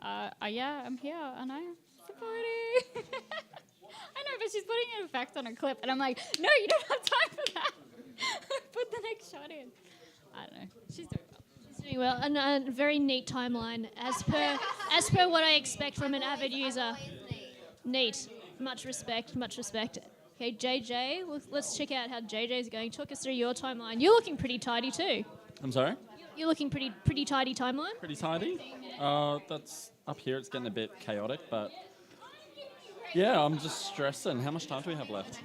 Yeah, I'm here, and I'm supporting. I know, but she's putting an effect on a clip, and I'm like, no, you don't have time for that. Put the next shot in. I don't know. She's doing well. Doing well, and a very neat timeline as per what I expect from an Avid user. Neat, much respect. Okay, JJ, let's check out how JJ's going. Talk us through your timeline. You're looking pretty tidy too. I'm sorry? You're looking pretty tidy timeline. Pretty tidy? That's up here. It's getting a bit chaotic, but yeah, I'm just stressing. How much time do we have left?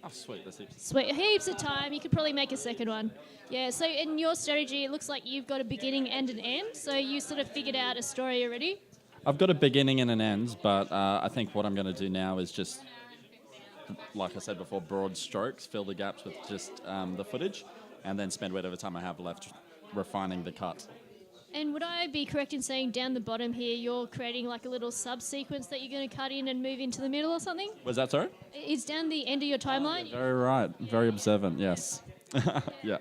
Oh, sweet, that's heaps. Sweet, heaps of time. You could probably make a second one. Yeah, so in your strategy, it looks like you've got a beginning and an end, so you sort of figured out a story already. I've got a beginning and an end, but I think what I'm going to do now is just, like I said before, broad strokes, fill the gaps with just the footage, and then spend whatever time I have left refining the cut. And would I be correct in saying down the bottom here, you're creating like a little sub-sequence that you're going to cut in and move into the middle or something? Was that sorry? It's down the end of your timeline? Very right. Very observant, yes. Yeah.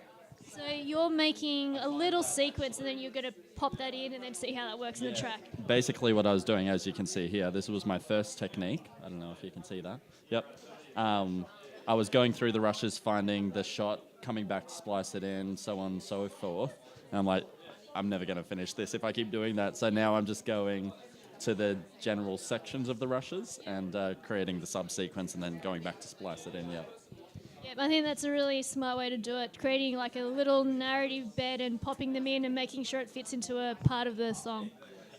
So you're making a little sequence and then you're going to pop that in and then see how that works in the track. Basically what I was doing, as you can see here, this was my first technique. I don't know if you can see that. Yep. I was going through the rushes, finding the shot, coming back to splice it in, so on and so forth. And I'm like, I'm never going to finish this if I keep doing that. So now I'm just going to the general sections of the rushes and creating the subsequence and then going back to splice it in, yeah. Yeah, I think that's a really smart way to do it, creating like a little narrative bed and popping them in and making sure it fits into a part of the song.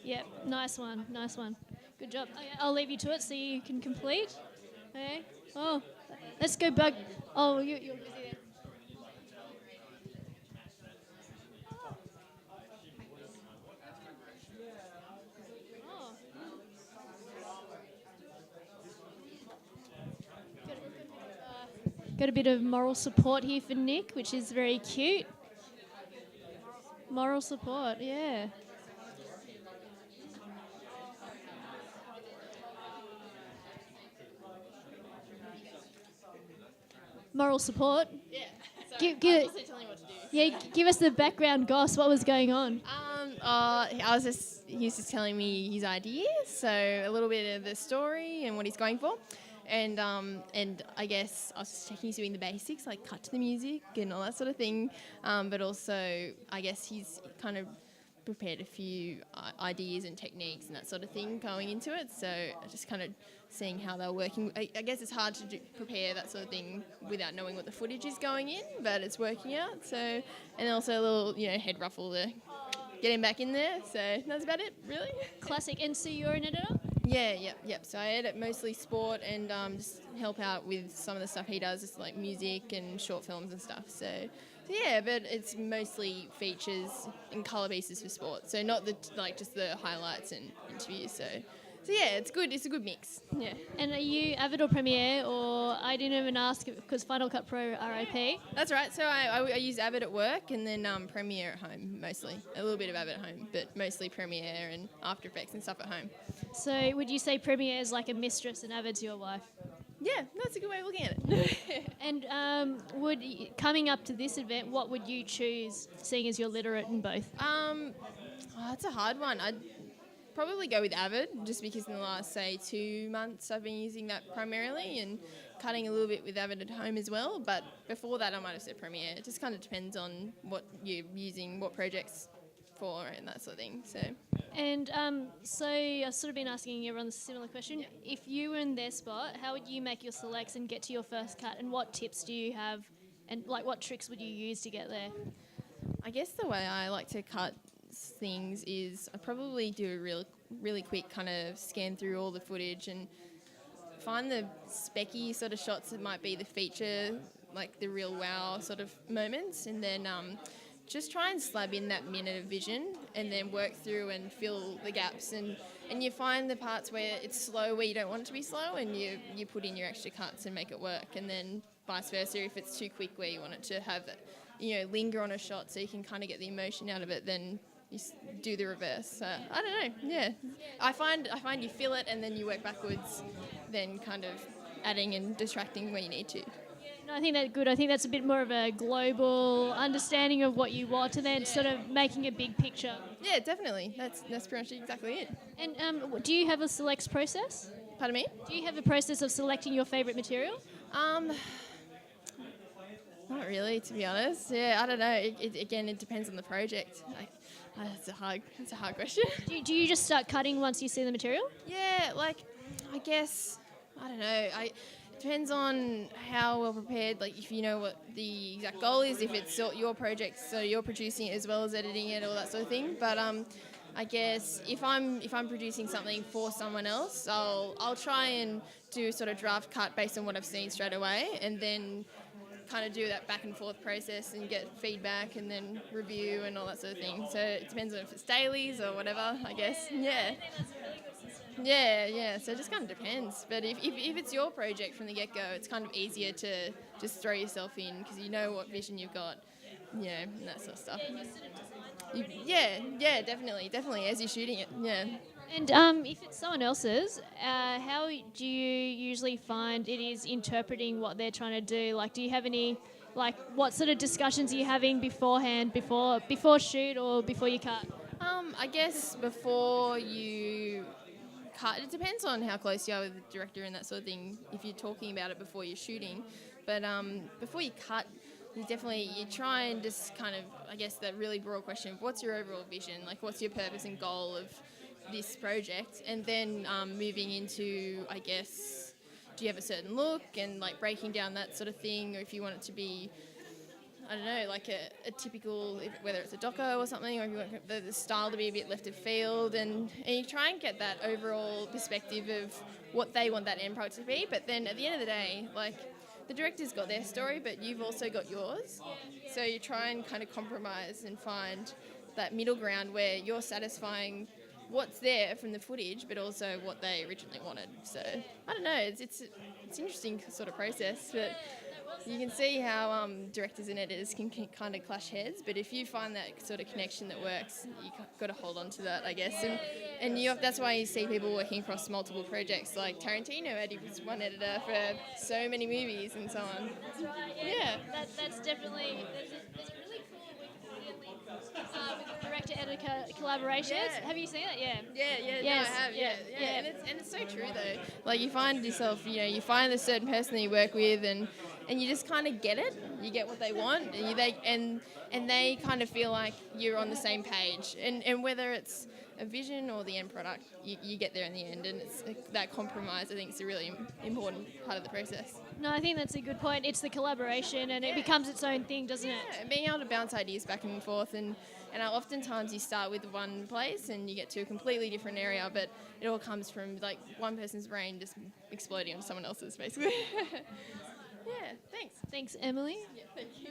Yep, nice one. Good job. Okay, I'll leave you to it so you can complete. Okay. Oh, let's go back. Oh, you're busy there. Oh. Got a bit of moral support here for Nick, which is very cute. Moral support, yeah. Moral support. Yeah. Give, also telling you what to do. yeah, give us the background, Goss. What was going on? He was just telling me his ideas, so a little bit of the story and what he's going for. And I guess I was just checking he's doing the basics, like cut to the music and all that sort of thing. But also, I guess he's kind of prepared a few ideas and techniques and that sort of thing going into it. So just kind of seeing how they're working. I guess it's hard to prepare that sort of thing without knowing what the footage is going in, but it's working out. So, and also a little, head ruffle to get him back in there. So that's about it, really. Classic. And so you're an editor? Yeah, yep. So I edit mostly sport and just help out with some of the stuff he does, just like music and short films and stuff. So yeah, but it's mostly features and colour pieces for sport. So not just the highlights and interviews. So yeah, it's good. It's a good mix. Yeah. And are you Avid or Premiere, or I didn't even ask because Final Cut Pro RIP? That's right. So I use Avid at work and then Premiere at home mostly. A little bit of Avid at home, but mostly Premiere and After Effects and stuff at home. So would you say Premiere is like a mistress and Avid's your wife? Yeah, that's a good way of looking at it. And coming up to this event, what would you choose, seeing as you're literate in both? That's a hard one. I'd probably go with Avid, just because in the last, say, 2 months I've been using that primarily and cutting a little bit with Avid at home as well. But before that I might have said Premiere. It just kind of depends on what you're using, what projects for and that sort of thing. So. And so I've sort of been asking everyone a similar question. Yeah. If you were in their spot, how would you make your selects and get to your first cut? And what tips do you have? And what tricks would you use to get there? I guess the way I like to cut things is I probably do a really quick kind of scan through all the footage and find the specky sort of shots that might be the feature, like the real wow sort of moments, and then just try and slab in that minute of vision and then work through and fill the gaps, and you find the parts where it's slow where you don't want it to be slow, and you put in your extra cuts and make it work, and then vice versa if it's too quick where you want it to have linger on a shot so you can kind of get the emotion out of it, then you do the reverse. I don't know, yeah. I find you feel it and then you work backwards, then kind of adding and distracting where you need to. No, I think that's good. I think that's a bit more of a global understanding of what you want and then sort of making a big picture. Yeah, definitely. That's pretty much exactly it. And do you have a selects process? Pardon me? Do you have a process of selecting your favourite material? Not really, to be honest. Yeah, I don't know. It depends on the project. That's a hard question. Do you just start cutting once you see the material? Yeah, I guess, I don't know. It depends on how well prepared, if you know what the exact goal is, if it's your project, so you're producing it as well as editing it, all that sort of thing. But I guess if I'm producing something for someone else, I'll try and do sort of draft cut based on what I've seen straight away, and then kind of do that back and forth process and get feedback and then review and all that sort of thing. So it depends on if it's dailies or whatever, I guess. Yeah. Yeah. So it just kind of depends. But if it's your project from the get-go, it's kind of easier to just throw yourself in because you know what vision you've got, and that sort of stuff. Yeah, definitely, as you're shooting it, yeah. And if it's someone else's, how do you usually find it is interpreting what they're trying to do? Do you have any, what sort of discussions are you having beforehand, before shoot or before you cut? I guess before you cut, it depends on how close you are with the director and that sort of thing, if you're talking about it before you're shooting. But before you cut, you try and just kind of, I guess, that really broad question, what's your overall vision? What's your purpose and goal of this project? And then moving into, I guess, do you have a certain look and breaking down that sort of thing, or if you want it to be, I don't know, like a typical, whether it's a doco or something, or if you want the style to be a bit left of field, and you try and get that overall perspective of what they want that end product to be. But then at the end of the day, like, the director's got their story, but you've also got yours. So you try and kind of compromise and find that middle ground where you're satisfying what's there from the footage, but also what they originally wanted. So I don't know, it's an interesting sort of process, but you can see how directors and editors can kind of clash heads. But if you find that sort of connection that works, you got to hold on to that, I guess. And that's why you see people working across multiple projects, like Tarantino had was one editor for so many movies and so on. Yeah, That's definitely there's a really cool Wikipedia link with director-editor collaborations. Yeah. Have you seen it? Yeah. Yeah, Yes. no, I have, yeah. And it's so true though. Like you find yourself, you find a certain person that you work with, and you just kind of get it. You get what they want, and they kind of feel like you're on the same page. And whether it's a vision or the end product, you get there in the end. And it's that compromise, I think, is a really important part of the process. No, I think that's a good point. It's the collaboration, and it becomes its own thing, doesn't it? Yeah, and being able to bounce ideas back and forth, and oftentimes you start with one place and you get to a completely different area, but it all comes from like one person's brain just exploding on someone else's, basically. Yeah, thanks. Thanks, Emily. Yeah, thank you.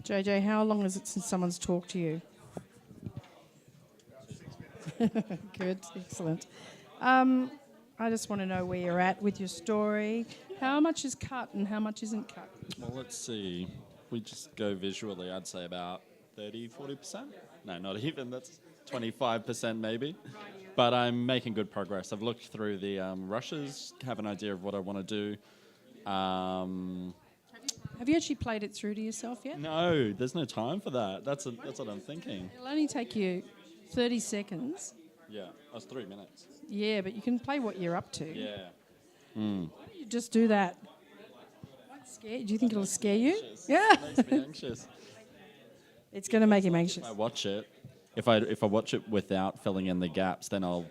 JJ, how long is it since someone's talked to you? Good, excellent. I just want to know where you're at with your story. How much is cut and how much isn't cut? Well, let's see. We just go visually, I'd say about 30, 40%. No, not even. That's 25% maybe. But I'm making good progress. I've looked through the rushes, have an idea of what I want to do. Have you actually played it through to yourself yet? No, there's no time for that. That's what I'm thinking. It'll only take you 30 seconds. Yeah, that's 3 minutes. Yeah, but you can play what you're up to. Yeah. Why don't you just do that? Scared? Do you think it'll scare you? Yeah. It makes me anxious. It's going to make him anxious. If I watch it, if I watch it without filling in the gaps, then I'll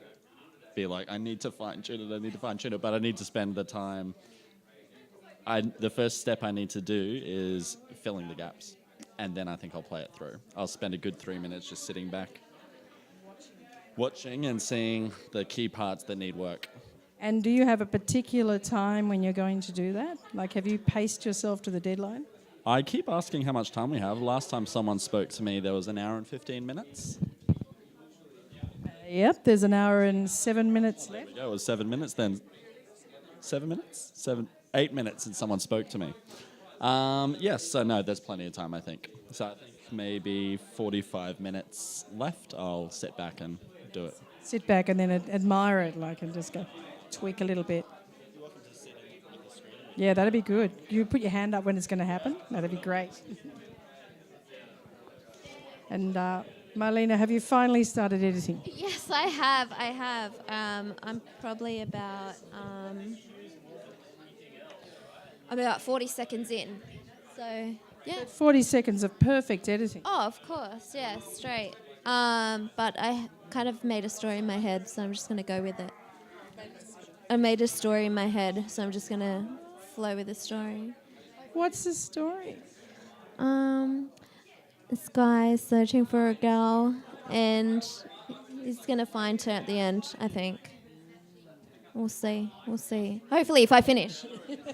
be like, I need to fine tune it, but I need to spend the time. The first step I need to do is filling the gaps, and then I think I'll play it through. I'll spend a good 3 minutes just sitting back, watching and seeing the key parts that need work. And do you have a particular time when you're going to do that? Like, have you paced yourself to the deadline? I keep asking how much time we have. Last time someone spoke to me, there was an hour and 15 minutes. Yep, there's an hour and 7 minutes left. There we go. It was 7 minutes then. 7 minutes? 8 minutes since someone spoke to me. Yes, so no, there's plenty of time, I think. So I think maybe 45 minutes left. I'll sit back and do it. Sit back and then admire it, like, and just go tweak a little bit. Yeah, that'd be good. You put your hand up when it's going to happen. That'd be great. And Marlena, have you finally started editing? Yes, I have. I'm probably about 40 seconds in. So, yeah. 40 seconds of perfect editing. Oh, of course. Yeah, straight. But I kind of made a story in my head, so I'm just going to go with it. I made a story in my head, so I'm just going to flow with the story. What's the story? This guy is searching for a girl, and he's going to find her at the end, I think. We'll see. We'll see. Hopefully, if I finish,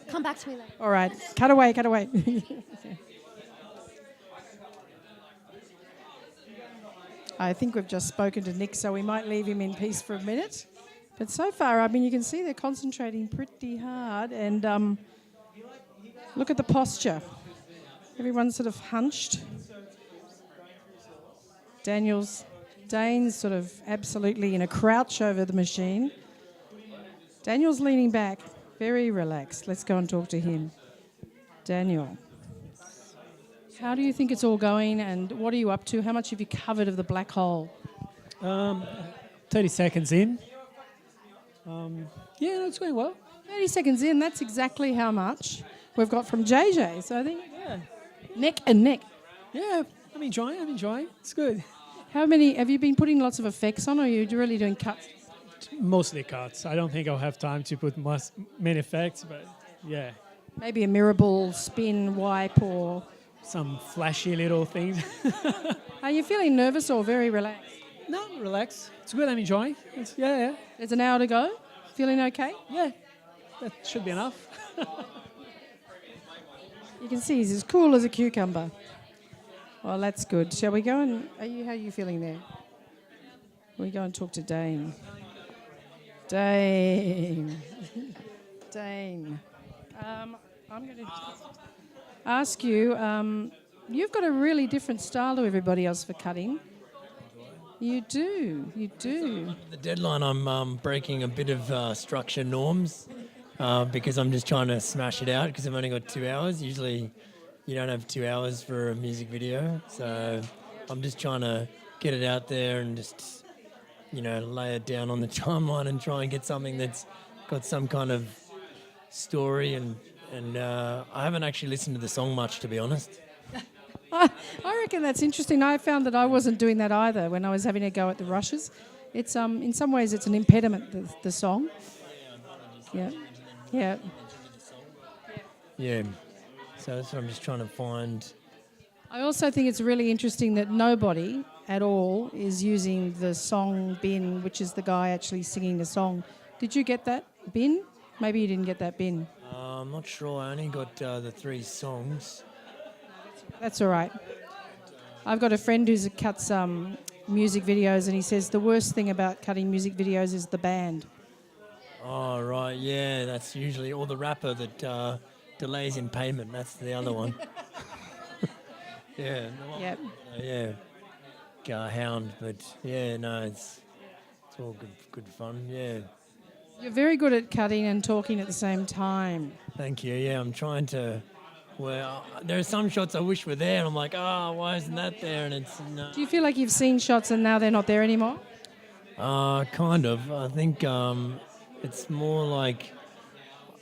come back to me later. All right, cut away, cut away. I think we've just spoken to Nick, so we might leave him in peace for a minute. But so far, I mean, you can see they're concentrating pretty hard, and look at the posture. Everyone's sort of hunched. Dane's sort of absolutely in a crouch over the machine. Daniel's leaning back, very relaxed. Let's go and talk to him. Daniel, how do you think it's all going, and what are you up to? How much have you covered of the black hole? 30 seconds in. Yeah, no, it's going well. 30 seconds in, that's exactly how much we've got from JJ. So I think, neck and neck. Yeah, I'm enjoying. It's good. How many, have you been putting lots of effects on, or are you really doing cuts? Mostly cuts. I don't think I'll have time to put many effects, but yeah. Maybe a mirror ball, spin, wipe, or... Some flashy little things. Are you feeling nervous or very relaxed? No, relax. It's good, I'm enjoying. Yeah. There's an hour to go. Feeling okay? Yeah, that should be enough. You can see he's as cool as a cucumber. Well, that's good. Shall we go and... how are you feeling there? We go and talk to Dane. Dane. I'm going to ask you, you've got a really different style to everybody else for cutting. You do. The deadline, I'm breaking a bit of structure norms because I'm just trying to smash it out because I've only got 2 hours. Usually you don't have 2 hours for a music video. So I'm just trying to get it out there and just, lay it down on the timeline and try and get something that's got some kind of story. And I haven't actually listened to the song much, to be honest. I reckon that's interesting. I found that I wasn't doing that either when I was having a go at the rushes. It's in some ways it's an impediment, the song. Yeah. Yeah. So that's what I'm just trying to find. I also think it's really interesting that nobody at all is using the song bin, which is the guy actually singing the song. Did you get that bin? Maybe you didn't get that bin. I'm not sure. I only got the 3 songs. That's all right. I've got a friend who cuts music videos, and he says the worst thing about cutting music videos is the band. Oh, right, yeah, that's usually, or the rapper that delays in payment, that's the other one. Yeah. Yep. Yeah. Hound, but yeah, no, it's all good fun, yeah. You're very good at cutting and talking at the same time. Thank you, yeah, I'm trying to, there are some shots I wish were there, and I'm like, why isn't that there? And it's no. Do you feel like you've seen shots and now they're not there anymore? Kind of. I think it's more like,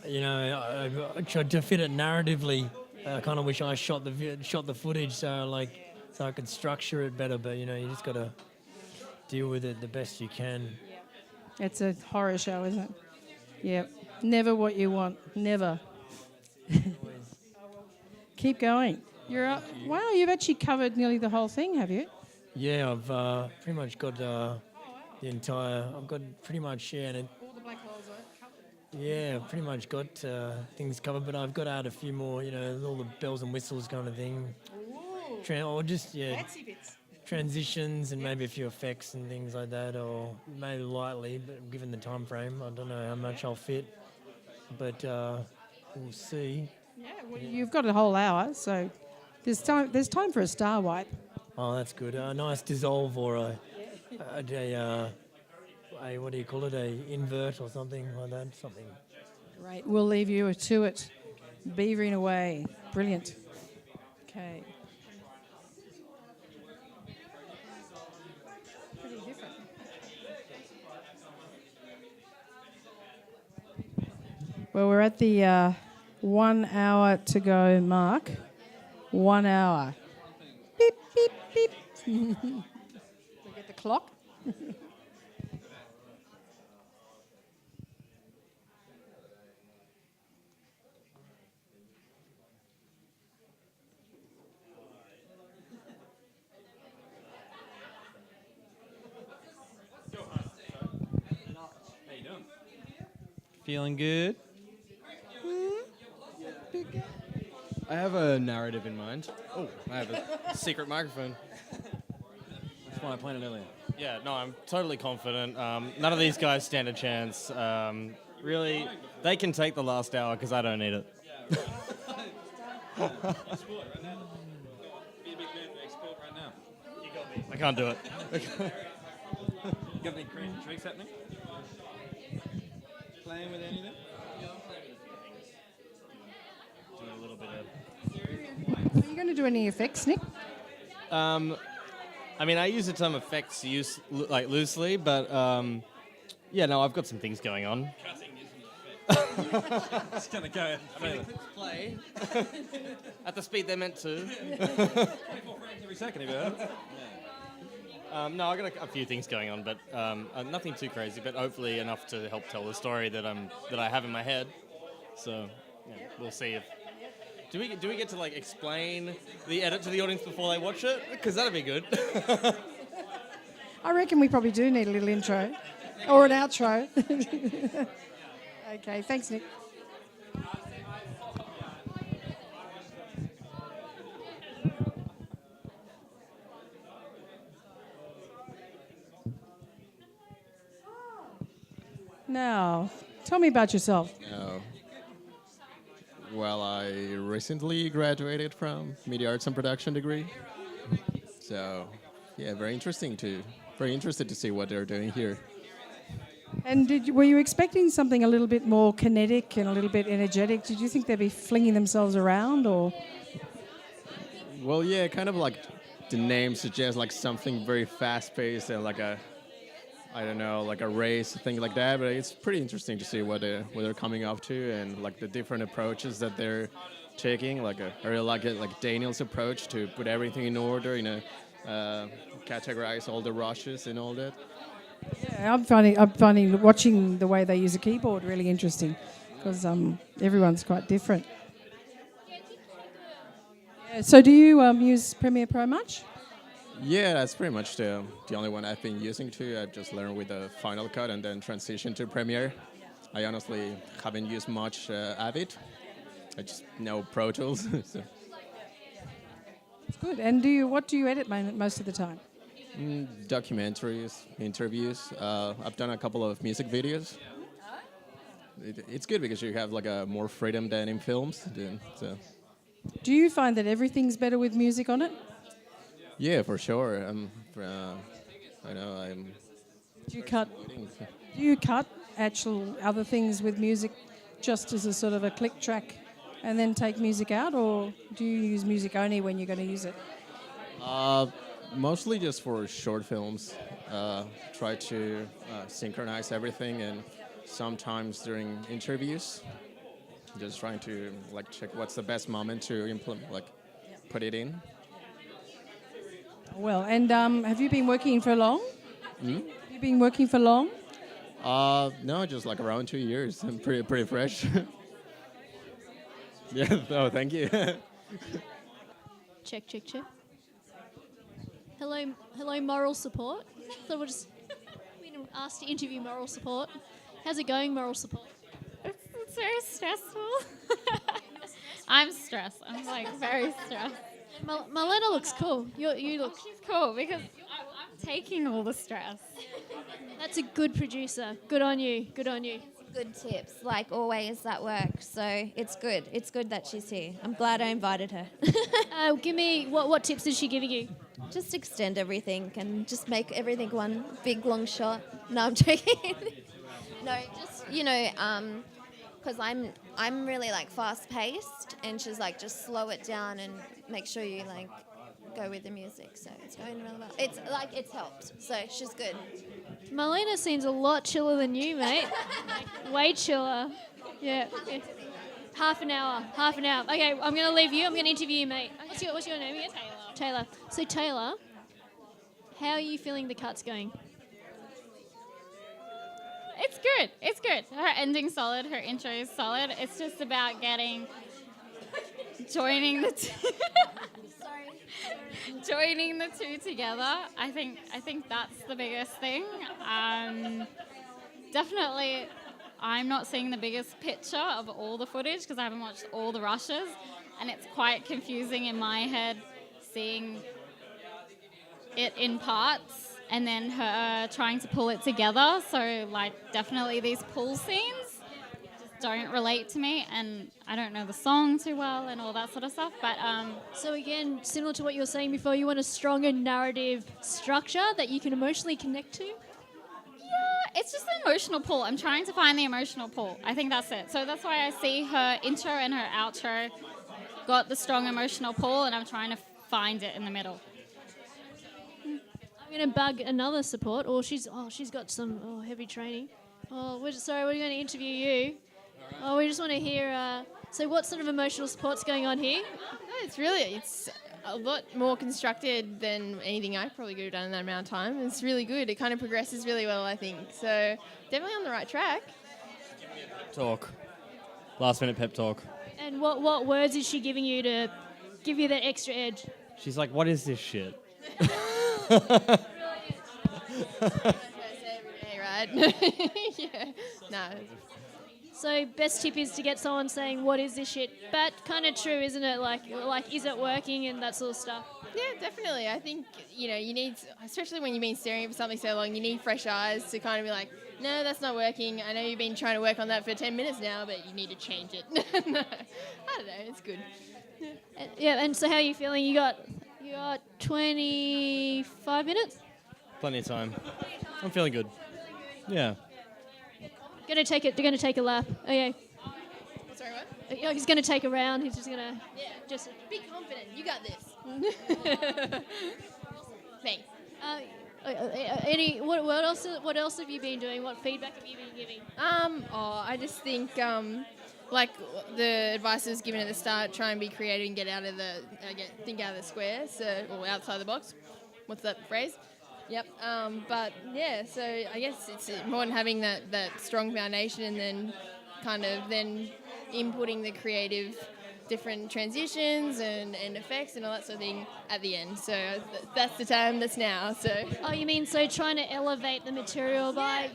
I tried to fit it narratively. I kind of wish I shot the footage so I could structure it better. But you just got to deal with it the best you can. It's a horror show, isn't it? Yep. Never what you want. Never. Keep going. You're up. Wow, you've actually covered nearly the whole thing, have you? Yeah, I've pretty much got I've got pretty much, and all the black holes, right? Yeah, I've pretty much got things covered, but I've got to add a few more, all the bells and whistles kind of thing. Or just, fancy bits. Transitions and maybe a few effects and things like that, or maybe lightly, but given the time frame, I don't know how much I'll fit, but we'll see. Yeah, well, you've got a whole hour, so there's time for a star wipe. Oh, that's good. A nice dissolve or a what do you call it? A invert or something like that. Something. Great. We'll leave you to it. Beavering away. Brilliant. Okay. Pretty different. Well, we're at the 1 hour to go mark. 1 hour. Beep, beep, beep. We get the clock. Feeling good? I have a narrative in mind. Oh, I have a secret microphone. That's why I played it earlier. Yeah, no, I'm totally confident. None of these guys stand a chance. Really, they can take the last hour because I don't need it. Be a big man to export right now. You got me. I can't do it. Got any crazy tricks happening? Playing with anything? Doing a little bit of. Are you going to do any effects, Nick? I mean, I use the term effects loosely, but yeah, no, I've got some things going on. Just gonna go. Play at the speed they're meant to. 24 frames every second, if you heard it. No, I got a few things going on, but nothing too crazy. But hopefully enough to help tell the story that I have in my head. So yeah, we'll see if. Do we get to like explain the edit to the audience before they watch it? Because that'd be good. I reckon we probably do need a little intro or an outro. Okay, thanks, Nick. Now, tell me about yourself. Well, I recently graduated from Media Arts and Production degree. So, yeah, very interested to see what they're doing here. And were you expecting something a little bit more kinetic and a little bit energetic? Did you think they'd be flinging themselves around, or? Well, yeah, kind of like the name suggests, like something very fast-paced and like a race, thing like that. But it's pretty interesting to see what they're coming up to and like the different approaches that they're taking. Like I really like Daniel's approach to put everything in order, categorize all the rushes and all that. Yeah, I'm finding watching the way they use a keyboard really interesting, because everyone's quite different. Yeah, so do you use Premiere Pro much? Yeah, that's pretty much the only one I've been using too. I've just learned with the Final Cut and then transitioned to Premiere. I honestly haven't used much Avid. I just know Pro Tools. So. That's good. And what do you edit most of the time? Documentaries, interviews. I've done a couple of music videos. It's good because you have like a more freedom than in films. So. Do you find that everything's better with music on it? Yeah, for sure. I know. Do you cut actual other things with music just as a sort of a click track, and then take music out, or do you use music only when you're going to use it? Mostly just for short films. Try to synchronize everything, and sometimes during interviews, just trying to like check what's the best moment to implement, like put it in. Well, and have you been working for long? Hmm? Have you been working for long? No, just like around 2 years. I'm pretty fresh. Yeah. Oh, thank you. Check. Hello, moral support. So we're just been asked to interview moral support. How's it going, moral support? It's very stressful. I'm stressed. I'm like very stressed. Marlena looks cool. You look. She's cool because I'm taking all the stress. That's a good producer. Good on you. Good tips, like always, that work. So it's good. It's good that she's here. I'm glad I invited her. Give me what tips is she giving you? Just extend everything and just make everything one big long shot. No, I'm joking. No, just because I'm really like fast paced, and she's like just slow it down and make sure you like go with the music. So it's going really well. It's helped. So she's good. Marlena seems a lot chiller than you, mate. Way chiller. Yeah. Half an hour. Okay, I'm going to leave you. I'm going to interview you, mate. What's your name again? Taylor. So, Taylor, how are you feeling the cut's going? It's good. Her ending's solid. Her intro is solid. It's just about joining the two together. I think that's the biggest thing. Definitely I'm not seeing the biggest picture of all the footage because I haven't watched all the rushes, and it's quite confusing in my head seeing it in parts and then her trying to pull it together. So, like, definitely these pull scenes just don't relate to me, and I don't know the song too well and all that sort of stuff. But So again, similar to what you were saying before, you want a stronger narrative structure that you can emotionally connect to? yeah, it's just the emotional pull. I'm trying to find the emotional pull. I think that's it. So that's why I see her intro and her outro got the strong emotional pull, and I'm trying to find it in the middle. I'm going to bug another support, or she's got some heavy training. We're going to interview you. We just want to hear. So, what sort of emotional support's going on here? It's a lot more constructed than anything I probably could have done in that amount of time. It's really good. It kind of progresses really well, I think. So definitely on the right track. Talk. Last minute pep talk. And what words is she giving you to give you that extra edge? She's like, what is this shit? Right? Yeah. No. So best tip is to get someone saying, "What is this shit?" But kind of true, isn't it? Like, is it working and that sort of stuff. Yeah, definitely. I think, you need, especially when you've been staring at something so long, you need fresh eyes to kind of be like, no, that's not working. I know you've been trying to work on that for 10 minutes now, but you need to change it. No, I don't know. It's good. Yeah, and so how are you feeling? You got 25 minutes? Plenty of time. I'm feeling good. Yeah. They're going to take a lap. Okay. Sorry, what? He's going to take a round. He's just going to... Yeah. Just be confident. You got this. Thanks. What else have you been doing? What feedback have you been giving? I just think, like the advice was given at the start, try and be creative and get out of think out of the square, or outside the box. What's that phrase? Yep. But yeah, so I guess it's more than having that strong foundation and then kind of then inputting the creative different transitions and effects and all that sort of thing at the end. So that's the time, that's now. So. Oh, you mean so trying to elevate the material by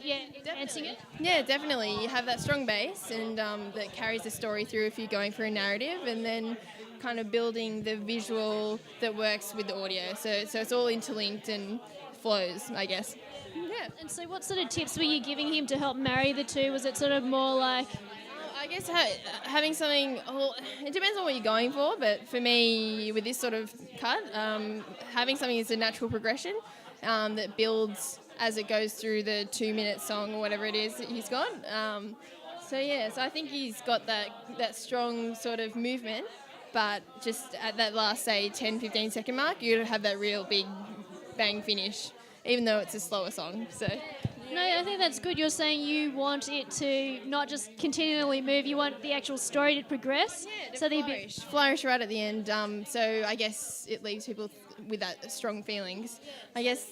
enhancing it? Yeah, definitely. You have that strong base and that carries the story through if you're going for a narrative, and then kind of building the visual that works with the audio. So it's all interlinked and flows, I guess. Yeah. And so what sort of tips were you giving him to help marry the two? Was it sort of more like... I guess having something, it depends on what you're going for, but for me, with this sort of cut, having something that's a natural progression that builds as it goes through the 2-minute song or whatever it is that he's got. So I think he's got that strong sort of movement, but just at that last, say, 10-15 second mark, you have that real big bang finish, even though it's a slower song. So. No, I think that's good. You're saying you want it to not just continually move, you want the actual story to progress. Yeah, to flourish right at the end. So I guess it leaves people with that strong feelings. I guess,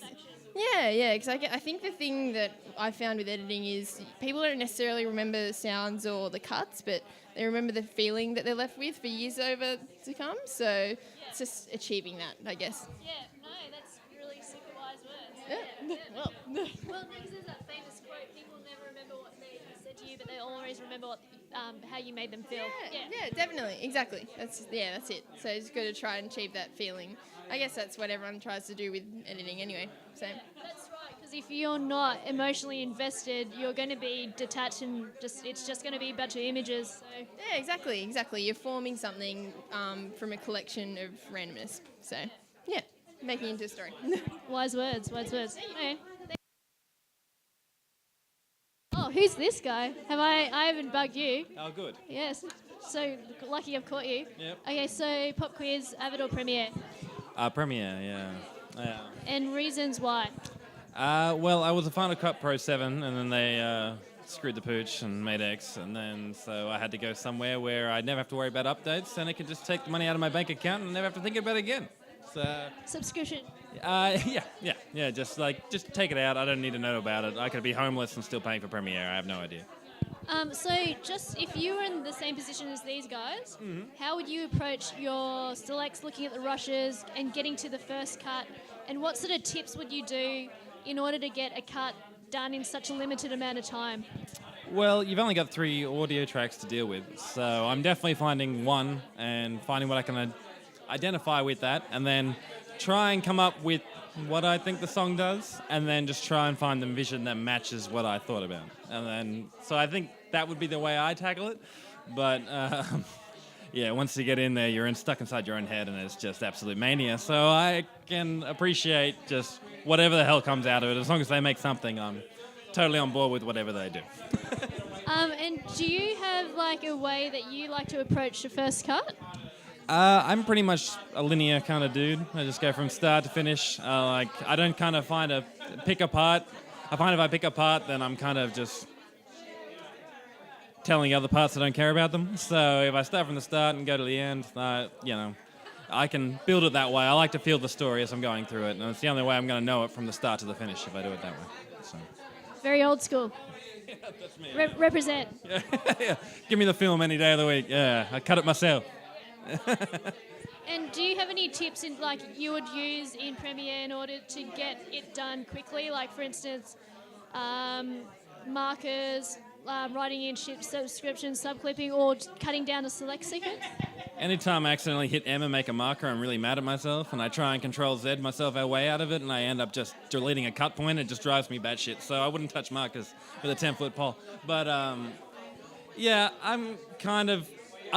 because I think the thing that I found with editing is people don't necessarily remember the sounds or the cuts, but they remember the feeling that they're left with for years over to come. So it's just achieving that, I guess. Yeah, no, that's really super wise words. Yeah. Well, because there's that famous quote, people never remember what they said to you, but they always remember how you made them feel. Yeah, definitely, exactly. That's it. So it's got to try and achieve that feeling. I guess that's what everyone tries to do with editing anyway. So. That's right, because if you're not emotionally invested, you're going to be detached and it's just going to be a bunch of images. So. Yeah, exactly. You're forming something from a collection of randomness. So, yeah, making it into a story. Wise words. Okay. Oh, who's this guy? I haven't bugged you. Oh, good. Yes. So lucky I've caught you. Yep. Okay, so pop quiz, Avid or Premiere? Premiere, yeah. And reasons why? Well, I was a Final Cut Pro 7, and then they screwed the pooch and made X, and then so I had to go somewhere where I'd never have to worry about updates, and I could just take the money out of my bank account and never have to think about it again. So. Subscription. Yeah. Just take it out. I don't need to know about it. I could be homeless and still paying for Premiere. I have no idea. So just if you were in the same position as these guys, how would you approach your selects, looking at the rushes and getting to the first cut? And what sort of tips would you do in order to get a cut done in such a limited amount of time? Well, you've only got 3 audio tracks to deal with, so I'm definitely finding one and finding what I can identify with that, and then try and come up with what I think the song does, and then just try and find the vision that matches what I thought about. And then, so I think that would be the way I tackle it, but yeah, once you get in there, you're stuck inside your own head, and it's just absolute mania. So I can appreciate just whatever the hell comes out of it. As long as they make something, I'm totally on board with whatever they do. And do you have like a way that you like to approach the first cut? I'm pretty much a linear kind of dude. I just go from start to finish. Like, I don't kind of pick apart. I find if I pick apart, then I'm kind of just telling other parts I don't care about them. So if I start from the start and go to the end, you know, I can build it that way. I like to feel the story as I'm going through it, and it's the only way I'm going to know it from the start to the finish if I do it that way. So. Very old school. That's me. Represent. Yeah. Give me the film any day of the week. Yeah, I cut it myself. And do you have any tips like you would use in Premiere in order to get it done quickly? Like, for instance, markers, writing in subscriptions, subclipping, or cutting down a select sequence? Anytime I accidentally hit M and make a marker, I'm really mad at myself, and I try and Control Z myself our way out of it, and I end up just deleting a cut point. It just drives me batshit. So I wouldn't touch markers with a 10-foot pole. But yeah, I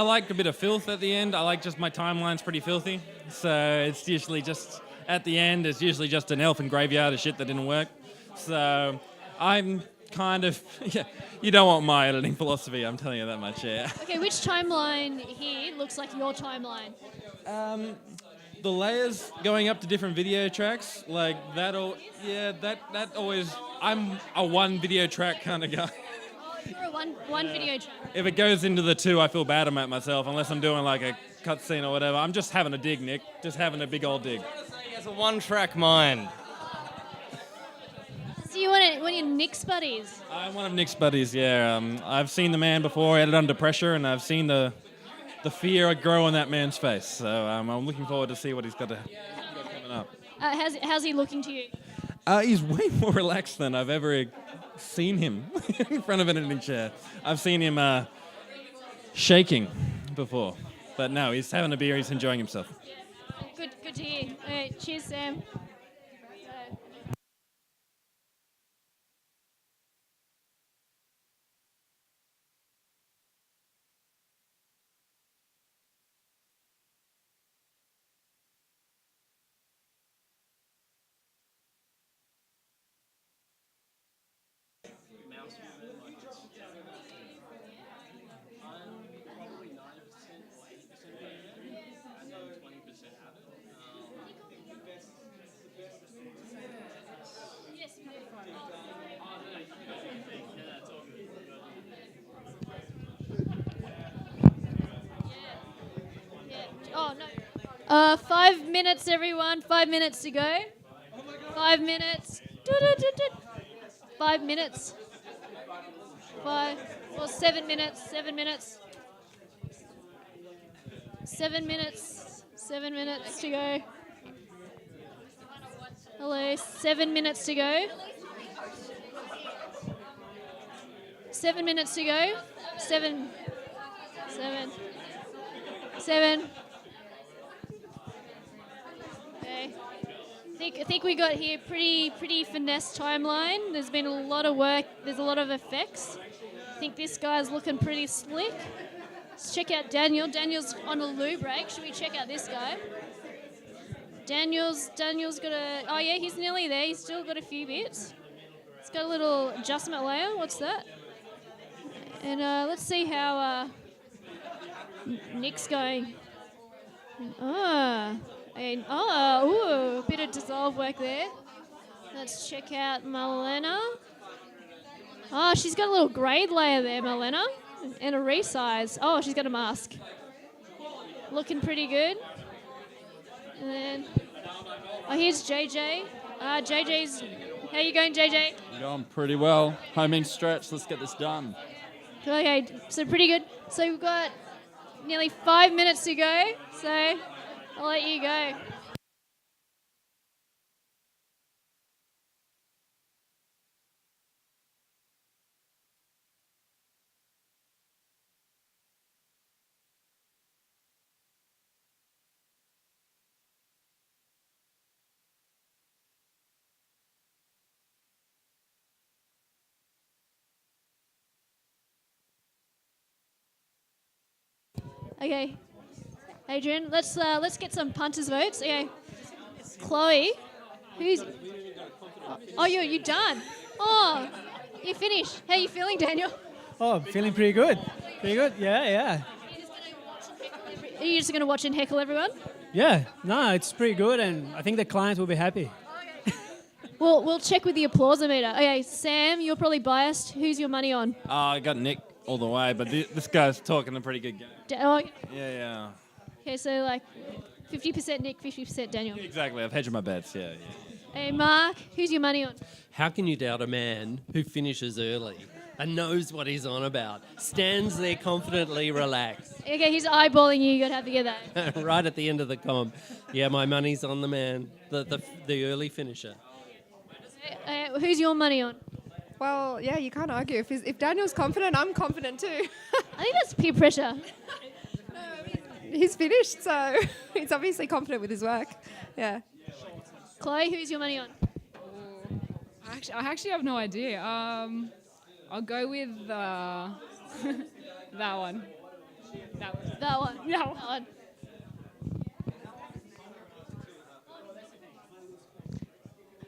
like a bit of filth at the end. I like just my timeline's pretty filthy. So it's usually just, at the end, it's usually just an elfin graveyard of shit that didn't work. So I'm kind of, yeah, you don't want my editing philosophy, I'm telling you that much, yeah. Okay, which timeline here looks like your timeline? The layers going up to different video tracks, like that always, I'm a one video track kind of guy. You're a one video track. If it goes into the 2, I feel bad about myself, unless I'm doing like a cutscene or whatever. I'm just having a dig, Nick. Just having a big old dig. He has a one-track mind. So you want your Nick's buddies? I'm one of Nick's buddies, yeah. I've seen the man before, edit under pressure, and I've seen the fear grow on that man's face. So I'm looking forward to see what he's got coming up. How's he looking to you? He's way more relaxed than I've ever seen him in front of an editing chair. I've seen him shaking before, but no, he's having a beer. He's enjoying himself. Good to hear. All right, cheers, Sam. Oh, no. 5 minutes, everyone. 5 minutes to go. 5 minutes. 5 minutes. 7 minutes. 7 minutes. 7 minutes. 7 minutes to go. Hello. 7 minutes to go. 7 minutes to go. 7. 7. Okay. I think we got here pretty finesse timeline. There's been a lot of work. There's a lot of effects. I think this guy's looking pretty slick. Let's check out Daniel. Daniel's on a loo break. Should we check out this guy? Daniel's got a... Oh, yeah, he's nearly there. He's still got a few bits. He's got a little adjustment layer. What's that? And let's see how Nick's going. Ooh, a bit of dissolve work there. Let's check out Marlena. Oh, she's got a little grade layer there, Marlena, and a resize. Oh, she's got a mask. Looking pretty good. And then, here's JJ. JJ's, how you going, JJ? Going pretty well. Homing stretch. Let's get this done. Okay, so pretty good. So we've got nearly 5 minutes to go. So I'll let you go. Okay. Adrian, let's get some punters votes. Okay. Chloe, who's? Oh, you done? Oh, you finished. How you feeling, Daniel? Oh, I'm feeling pretty good. Pretty good. Yeah. Are you just gonna watch and heckle everyone? Yeah. No, it's pretty good, and I think the clients will be happy. We'll check with the applause-o-meter. Okay, Sam, you're probably biased. Who's your money on? I got Nick all the way, but this guy's talking a pretty good game. Yeah. Okay, so like 50% Nick, 50% Daniel. Exactly. I've hedged my bets. Yeah. Hey, Mark, who's your money on? How can you doubt a man who finishes early and knows what he's on about, stands there confidently relaxed, Okay, he's eyeballing you. You gotta have to get that. right at the end of the comp? Yeah, my money's on the man, the early finisher. Who's your money on? Well, yeah, you can't argue. If Daniel's confident, I'm confident too. I think that's peer pressure. He's finished, so he's obviously confident with his work. Yeah. Chloe, who's your money on? I actually have no idea. I'll go with that one. That one.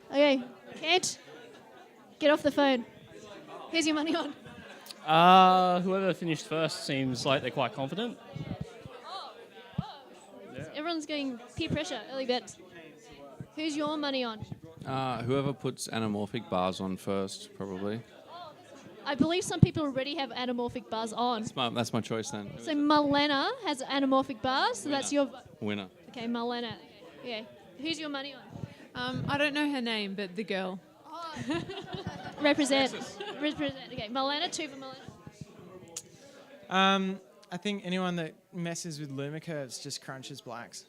Okay, Kent, get off the phone. Who's your money on? Whoever finished first seems like they're quite confident. Everyone's getting peer pressure, early bets. Who's your money on? Whoever puts anamorphic bars on first, probably. I believe some people already have anamorphic bars on. That's my choice then. So Marlena has anamorphic bars, so that's your... Winner. Okay, Marlena. Okay, who's your money on? I don't know her name, but the girl. Represent. Okay, Marlena, 2 for Marlena. I think anyone that messes with luma curves just crunches blacks.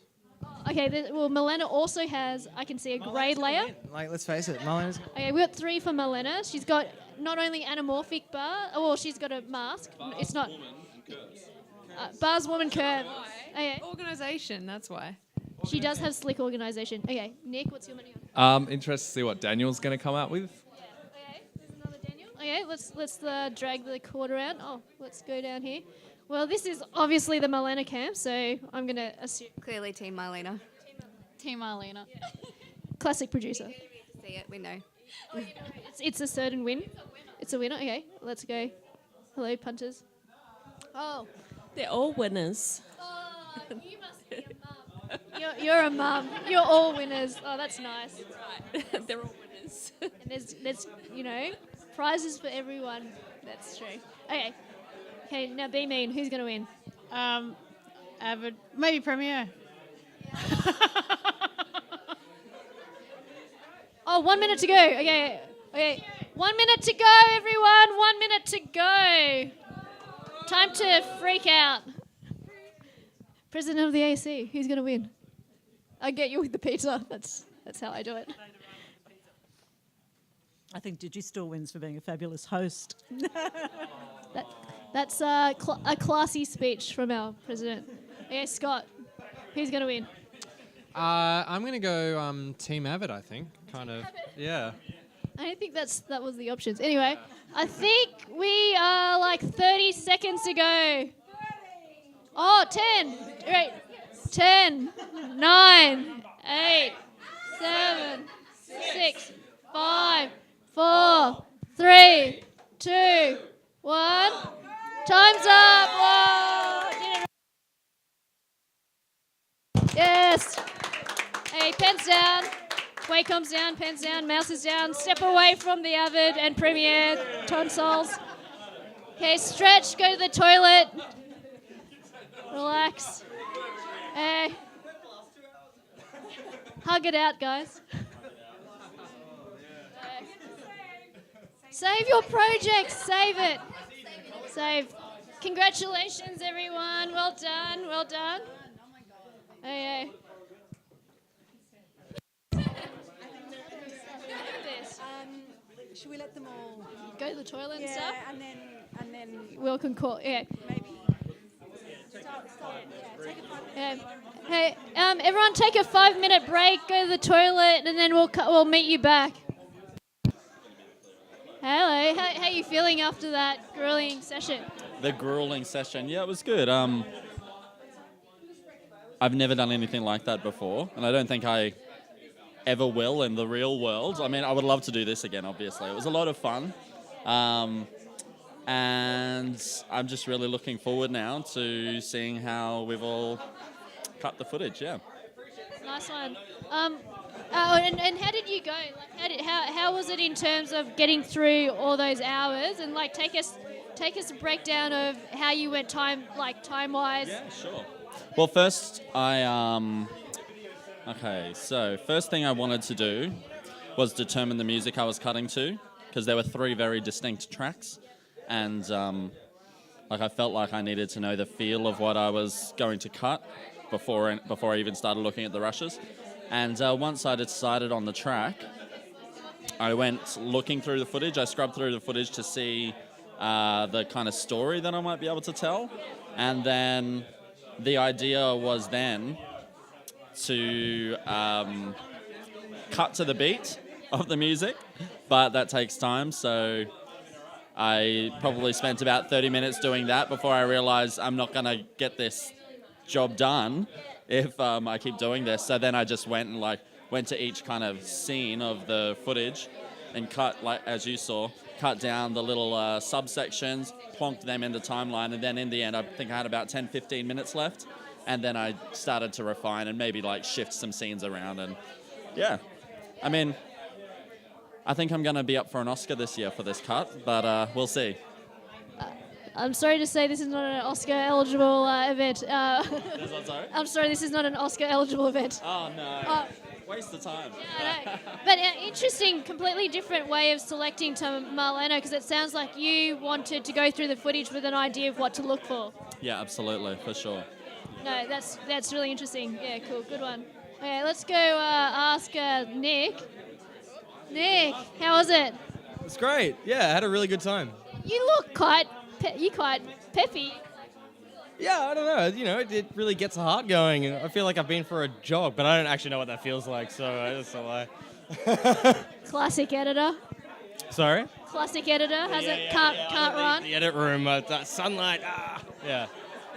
Okay, well, Marlena also has, I can see, a grey layer. Like, let's face it, Marlena's... Okay, we've got 3 for Marlena. She's got not only anamorphic bar, well, she's got a mask. It's not... bars, woman, curve. Okay. Organisation, that's why. She does have slick organisation. Okay, Nick, what's your money I'm interested to see what Daniel's going to come up with. Okay, let's drag the cord around. Oh, let's go down here. Well, this is obviously the Marlena camp, so I'm going to assume... Clearly Team Marlena. Team Marlena. Classic producer. See it, we know. It's a certain win. It's a winner. Okay, let's go. Hello, punters. Oh. They're all winners. Oh, you must be a mum. You're a mum. You're all winners. Oh, that's nice. Right. They're all winners. And there's prizes for everyone. That's true. Okay, now be mean. Who's going to win? Avid, maybe Premiere. Oh, 1 minute to go. Okay. 1 minute to go, everyone. 1 minute to go. Time to freak out. President of the ASE, who's going to win? I get you with the pizza. That's how I do it. I think Digistor wins for being a fabulous host. That's a classy speech from our president. Okay, Scott, who's going to win? I'm going to go Team Avid, I think. Kind of, yeah. I don't think that was the options. Anyway, I think we are like 30 seconds to go. Oh, 10. Right. 10, 9, 8, 7, 6, 5, 4, 3, 2, 1. Time's up. Whoa. Did it. Yes. Hey, pens down. Wacom's down, pens down, mouse is down. Step away from the Avid and Premiere consoles. Okay, stretch, go to the toilet. Relax. Hey. Hug it out, guys. Save your project. Save it. Save. Congratulations, everyone. Well done. Well done. Hey. Should we let them all go to the toilet and stuff? and then We'll concord. Yeah. maybe Hey, everyone, take a 5-minute break. Go to the toilet, and then we'll meet you back. Hello. How are you feeling after that grueling session? The grueling session. Yeah, it was good. I've never done anything like that before, and I don't think I ever will in the real world. I mean, I would love to do this again, obviously. It was a lot of fun. And I'm just really looking forward now to seeing how we've all cut the footage, yeah. Nice one. And how did you go? Like, how was it in terms of getting through all those hours? And like, take us a breakdown of how you went time wise. Yeah, sure. Well, first first thing I wanted to do was determine the music I was cutting to, because there were 3 very distinct tracks, and I felt like I needed to know the feel of what I was going to cut before I even started looking at the rushes. And once I decided on the track, I went looking through the footage. I scrubbed through the footage to see the kind of story that I might be able to tell. And then the idea was then to cut to the beat of the music, but that takes time. So I probably spent about 30 minutes doing that before I realized I'm not going to get this job done if I keep doing this. So then I just went to each kind of scene of the footage and cut, like as you saw, cut down the little subsections, plonked them into timeline, and then in the end I think I had about 10-15 minutes left, and then I started to refine and maybe like shift some scenes around. And yeah, I mean, I think I'm going to be up for an Oscar this year for this cut, but we'll see. I'm sorry to say this is not an Oscar-eligible event. Sorry? I'm sorry, this is not an Oscar-eligible event. Oh, no. Waste of time. Yeah, but interesting, completely different way of selecting to Marlena, because it sounds like you wanted to go through the footage with an idea of what to look for. Yeah, absolutely, for sure. No, that's really interesting. Yeah, cool, good one. Okay, let's go ask Nick. Nick, how was it? It's great. Yeah, I had a really good time. You look quite peppy. Yeah, I don't know. You know, it really gets the heart going. I feel like I've been for a jog, but I don't actually know what that feels like, so that's a lie. Classic editor. Sorry? Classic editor. Can't run. The edit room, that sunlight. Yeah.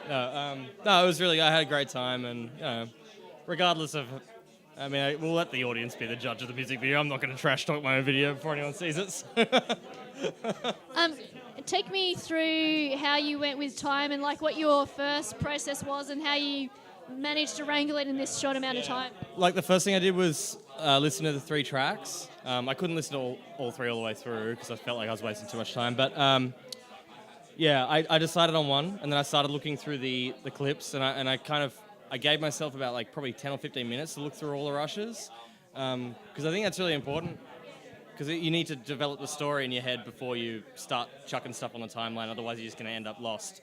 No, it was really. I had a great time, and you know, regardless of. I mean, we'll let the audience be the judge of the music video. I'm not going to trash talk my own video before anyone sees it. Take me through how you went with time and like what your first process was and how you managed to wrangle it in this short amount of time. Like the first thing I did was listen to the 3 tracks. I couldn't listen to all 3 all the way through because I felt like I was wasting too much time. But I decided on one, and then I started looking through the clips, and I gave myself about like probably 10 or 15 minutes to look through all the rushes, because I think that's really important, because you need to develop the story in your head before you start chucking stuff on the timeline, otherwise you're just going to end up lost.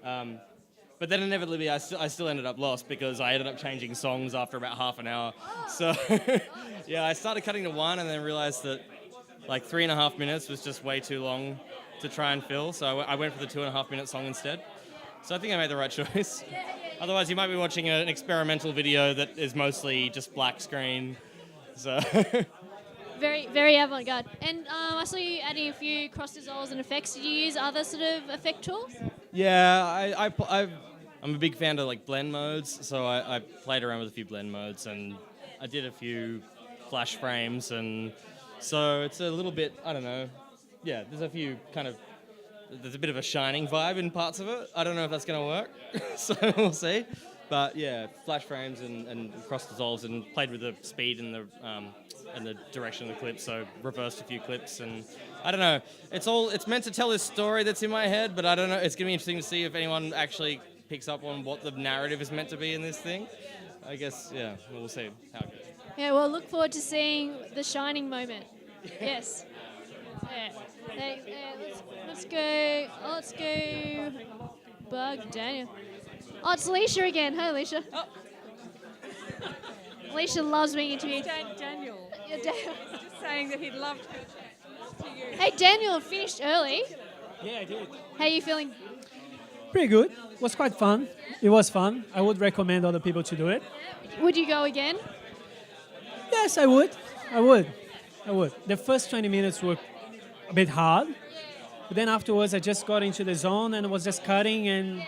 But then inevitably I still ended up lost because I ended up changing songs after about half an hour. So yeah, I started cutting to 1 and then realized that like 3.5 minutes was just way too long to try and fill, so I went for the 2.5 minute song instead. So I think I made the right choice. Otherwise, you might be watching an experimental video that is mostly just black screen. So very, very avant-garde. And I saw you adding a few cross dissolves and effects. Did you use other sort of effect tools? Yeah, I'm a big fan of like blend modes, so I played around with a few blend modes, and I did a few flash frames, and so it's a little bit, I don't know. Yeah, there's a bit of a shining vibe in parts of it. I don't know if that's going to work, so we'll see. But yeah, flash frames and cross dissolves, and played with the speed and the direction of the clip. So reversed a few clips, and I don't know. It's meant to tell this story that's in my head, but I don't know. It's going to be interesting to see if anyone actually picks up on what the narrative is meant to be in this thing. I guess, yeah, we'll see how it goes. Yeah, well, look forward to seeing the shining moment. Yes. Yeah. Let's go. Bug Daniel. Oh, it's Alicia again. Hi, Alicia. Oh. Alicia loves being interviewed. Daniel. Yeah, Daniel. Just saying that he'd loved her chat to you. Hey, Daniel finished early. Yeah, I did. How are you feeling? Pretty good. It was quite fun. It was fun. I would recommend other people to do it. Would you go again? Yes, I would. The first 20 minutes were a bit hard, but then afterwards I just got into the zone and was just cutting, and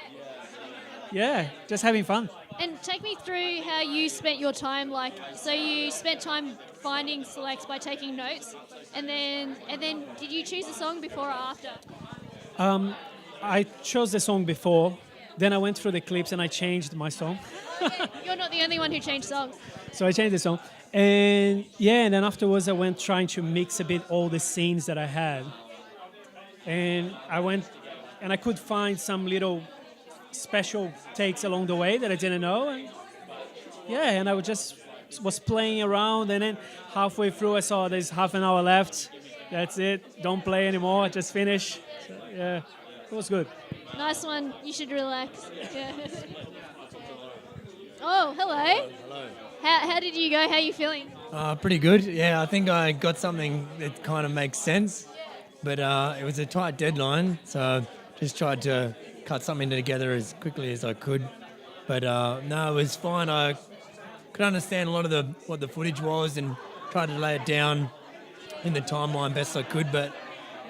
yeah, just having fun. And take me through how you spent your time. Like, so you spent time finding selects by taking notes, and then did you choose a song before or after? I chose the song before, then I went through the clips and I changed my song. You're not the only one who changed songs. So I changed the song. And yeah, and then afterwards I went trying to mix a bit all the scenes that I had. And I went and I could find some little special takes along the way that I didn't know. And yeah, and I was playing around, and then halfway through I saw there's half an hour left. That's it. Don't play anymore. Just finish. So, yeah, it was good. Nice one. You should relax. Yeah. Oh, hello. Hello. How did you go? How are you feeling? Pretty good. Yeah, I think I got something that kind of makes sense, but it was a tight deadline, so just tried to cut something together as quickly as I could. But no, it was fine. I could understand a lot of what the footage was and tried to lay it down in the timeline best I could. But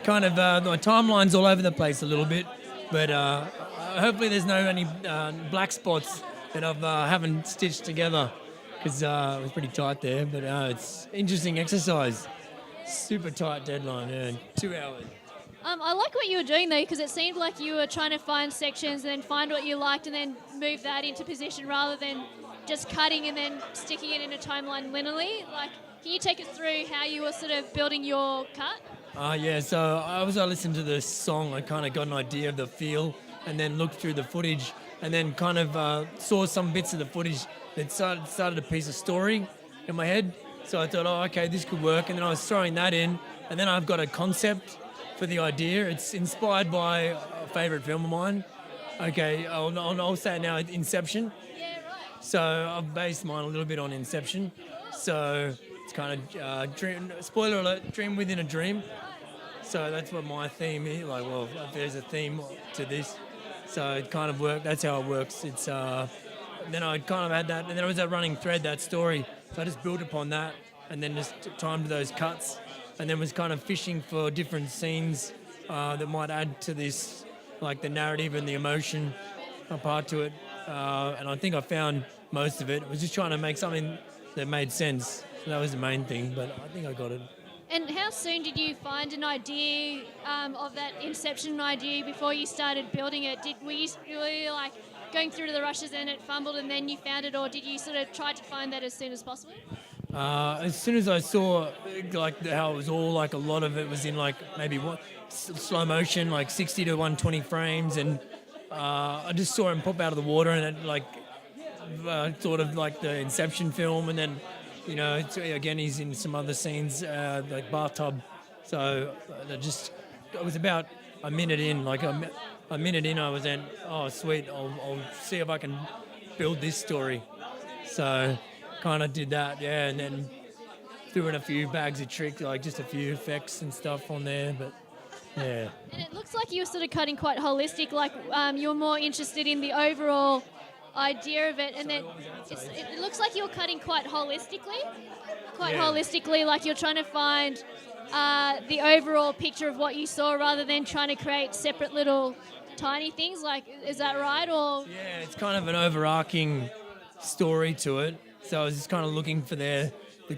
kind of my timeline's all over the place a little bit. But hopefully there's no any black spots that I haven't stitched together, because it was pretty tight there. But it's interesting exercise. Super tight deadline, yeah, 2 hours. I like what you were doing though, because it seemed like you were trying to find sections and then find what you liked and then move that into position rather than just cutting and then sticking it in a timeline linearly. Like, can you take us through how you were sort of building your cut? Yeah, so as I listened to the song, I kind of got an idea of the feel and then looked through the footage and then kind of saw some bits of the footage that started a piece of story in my head. So I thought, oh, okay, this could work. And then I was throwing that in, and then I've got a concept for the idea. It's inspired by a favourite film of mine. Okay, I'll say it now, Inception. Yeah, right. So I've based mine a little bit on Inception. So it's kind of, spoiler alert, dream within a dream. So that's what my theme is. Like, well, there's a theme to this. So it kind of worked. That's how it works. It's then I kind of had that, and then it was that running thread, that story. So I just built upon that, and then just timed those cuts, and then was kind of fishing for different scenes that might add to this, like the narrative and the emotion part to it. And I think I found most of it. I was just trying to make something that made sense. So that was the main thing, but I think I got it. And how soon did you find an idea of that Inception idea before you started building it? Were you like going through the rushes and it fumbled and then you found it, or did you sort of try to find that as soon as possible? As soon as I saw like how it was all like a lot of it was in like maybe slow motion, like 60 to 120 frames, and I just saw him pop out of the water, and it like sort of like the Inception film, and then again he's in some other scenes like bathtub. So it was about a minute in, like a minute in, I was then, oh sweet, I'll see if I can build this story. So kind of did that, yeah, and then threw in a few bags of tricks, like just a few effects and stuff on there, but yeah. And it looks like you were sort of cutting quite holistic, like you were more interested in the overall idea of it, and then it looks like you're cutting quite holistically, like you're trying to find the overall picture of what you saw rather than trying to create separate little tiny things. Like, is that right? Or yeah, it's kind of an overarching story to it. So I was just kind of looking for the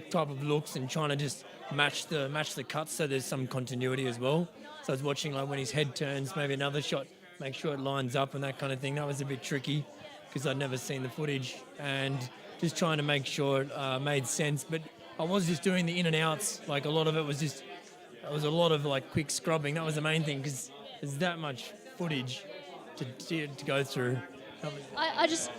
type of looks and trying to just match the cuts so there's some continuity as well. So I was watching like when his head turns, maybe another shot, make sure it lines up and that kind of thing. That was a bit tricky because I'd never seen the footage, and just trying to make sure it made sense. But I was just doing the in and outs. Like a lot of it was a lot of like quick scrubbing. That was the main thing because there's that much footage to go through. I just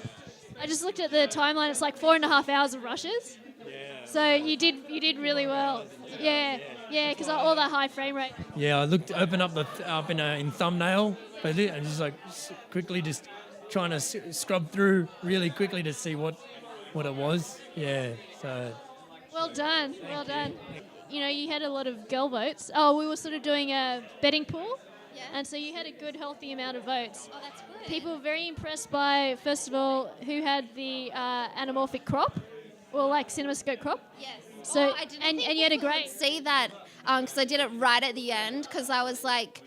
looked at the timeline. It's like 4.5 hours of rushes. Yeah. So you did really well. Yeah, because all that high frame rate. Yeah, I opened up in thumbnail, and just like quickly just trying to scrub through really quickly to see what it was. Yeah, so. Well done. You had a lot of girl votes. Oh, we were sort of doing a betting pool. Yeah. And so you had a good, healthy amount of votes. Oh, that's good. People were very impressed by, first of all, who had the anamorphic crop, or like CinemaScope crop. Yes. So I didn't and think you had a people great. would see that because I did it right at the end because I was like,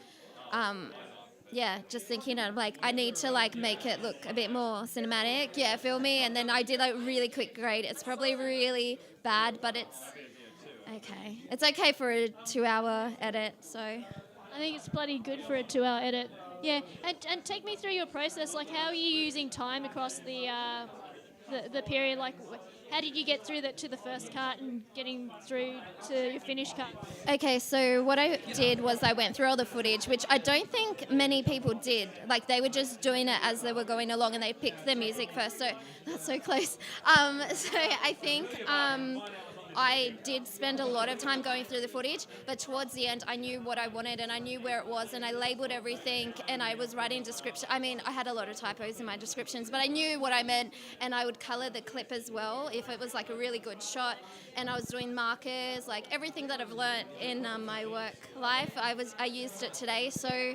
yeah, just thinking of like, I need to like make it look a bit more cinematic, yeah, filmy, and then I did like really quick grade. It's probably really bad, but it's okay. It's okay for a 2-hour edit, so. I think it's bloody good for a 2-hour edit. Yeah, and take me through your process. Like, how are you using time across the period? Like, how did you get through that to the first cut and getting through to your finished cut? Okay, so what I did was I went through all the footage, which I don't think many people did. Like, they were just doing it as they were going along, and they picked the music first. So that's so close. So I think I did spend a lot of time going through the footage, but towards the end I knew what I wanted and I knew where it was, and I labeled everything, and I was writing description. I mean, I had a lot of typos in my descriptions, but I knew what I meant, and I would color the clip as well if it was like a really good shot, and I was doing markers, like everything that I've learnt in my work life, I used it today. So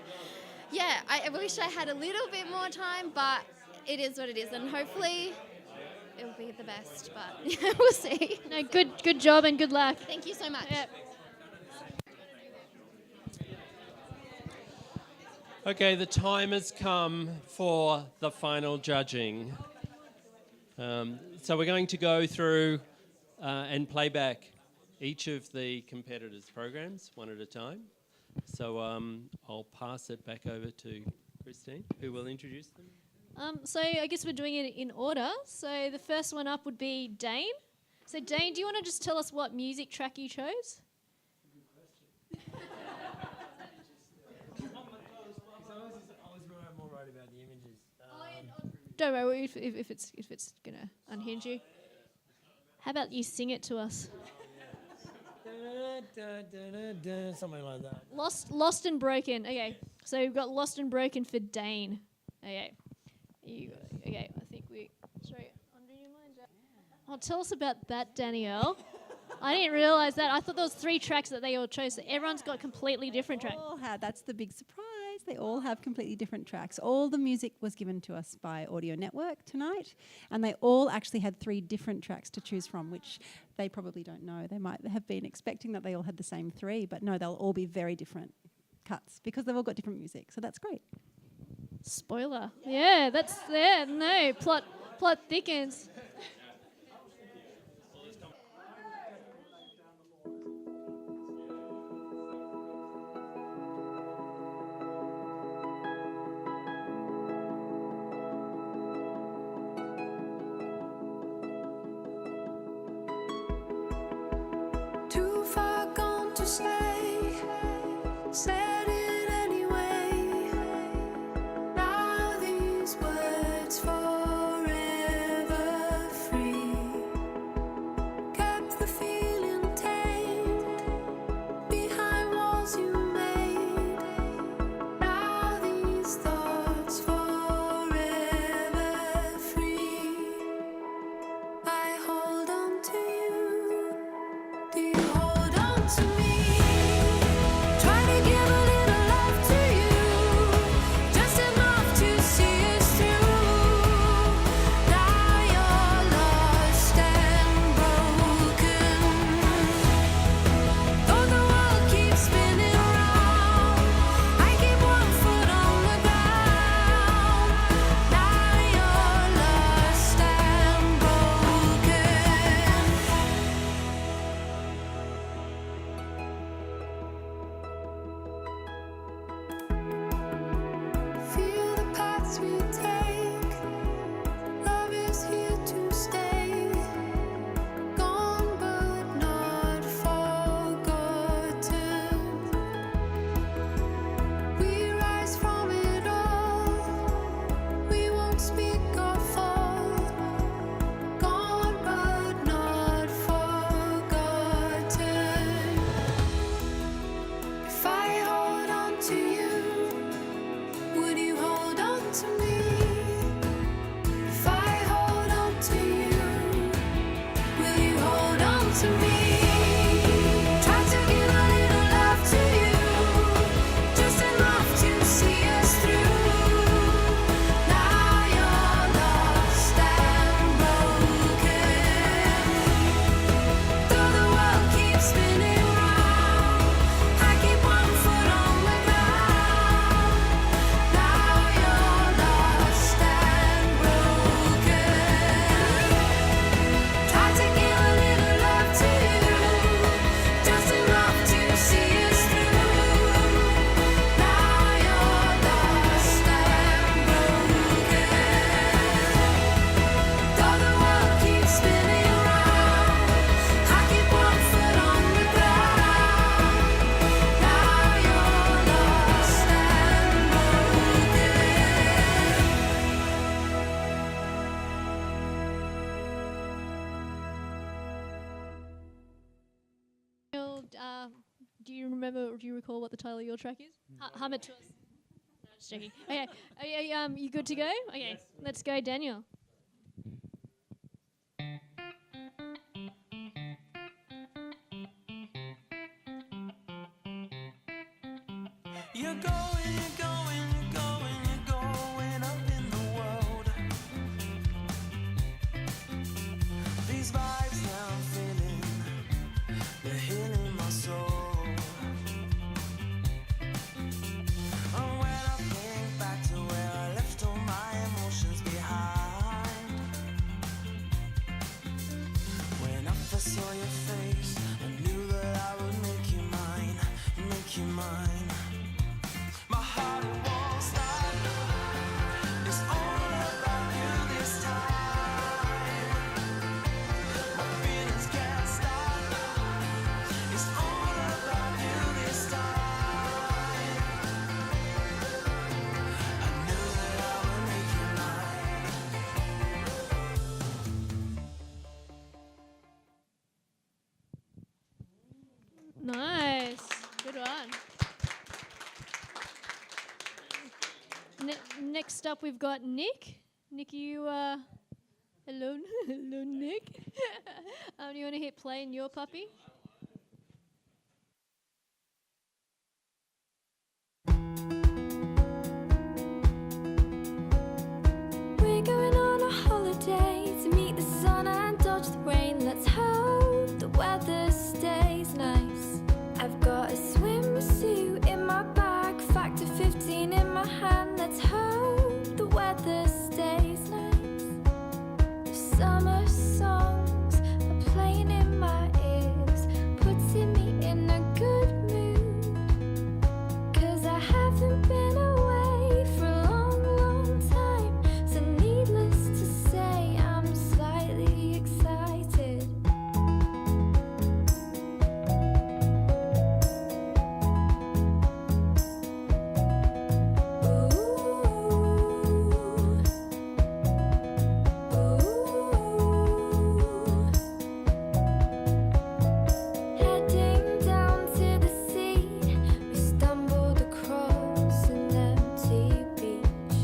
yeah, I wish I had a little bit more time, but it is what it is, and hopefully it'll be the best, but we'll see. No, good job and good luck. Thank you so much. Yep. Okay, the time has come for the final judging. So we're going to go through and play back each of the competitors' programs one at a time. So I'll pass it back over to Christine, who will introduce them. So I guess we're doing it in order. So the first one up would be Dane. So Dane, do you want to just tell us what music track you chose? Don't worry if it's gonna unhinge you. How about you sing it to us? Something like that. Lost and Broken. Okay, so we've got Lost and Broken for Dane. Okay. Okay, I think we... Sorry, do you mind? Oh, tell us about that, Danielle. I didn't realise that. I thought there was 3 tracks that they all chose. So everyone's got completely different tracks. That's the big surprise. They all have completely different tracks. All the music was given to us by Audio Network tonight, and they all actually had 3 different tracks to choose from, which they probably don't know. They might have been expecting that they all had the same 3, but no, they'll all be very different cuts because they've all got different music. So that's great. Spoiler. Yeah, no, plot thickens. Too far gone to say, said it anyway. Now these words forever free. Kept the feeling tamed behind walls you made. Now these thoughts forever free. I hold on to you. Do you hold on to me? Try to give a do you remember or do you recall what the title of your track is? Hum it to us. No, just joking. Okay. You good to go? Okay. Let's go, Daniel. You're going up in the world. These vibes that I'm feeling, they're healing my soul. And when I think back to where I left all my emotions behind, when I first saw your face, I knew that I would make you mine, make you mine. My heart, it won't stop. It's all about you this time. My feelings can't stop. It's all about you this time. I knew that I would make you mine. Nice. Good one. Next up, we've got Nick. Nick, you hello, hello, Nick. You want to hit play in your puppy? We're going on a holiday to meet the sun and dodge the rain. Let's hope the weather stays nice. I've got a swimsuit in my bag, factor 15 in my hand. Let's hope the weather stays nice. The summer songs are playing in my ears, putting me in a good mood. 'Cause I haven't been away for a long, long time. So needless to say, I'm slightly excited. Heading down to the sea, we stumbled across an empty beach.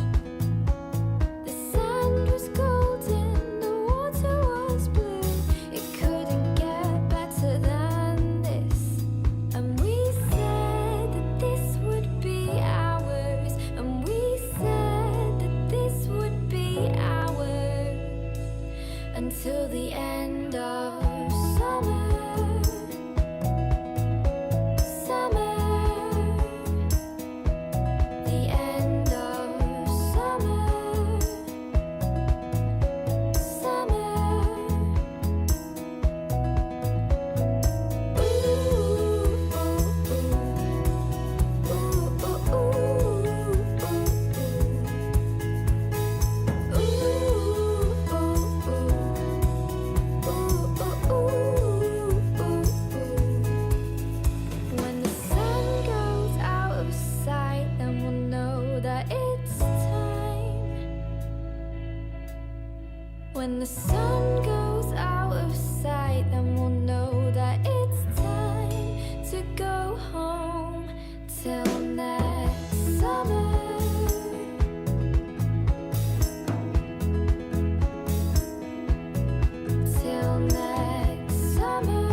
The sand was golden, the water was blue. It couldn't get better than this. And we said that this would be ours. And we said that this would be ours until the end of summer. Summer, the end of summer. Summer. When the sun goes out of sight, then we'll know that it's time. When the sun goes out of sight, then we'll know that it's time to go home. Till next summer. Till next summer.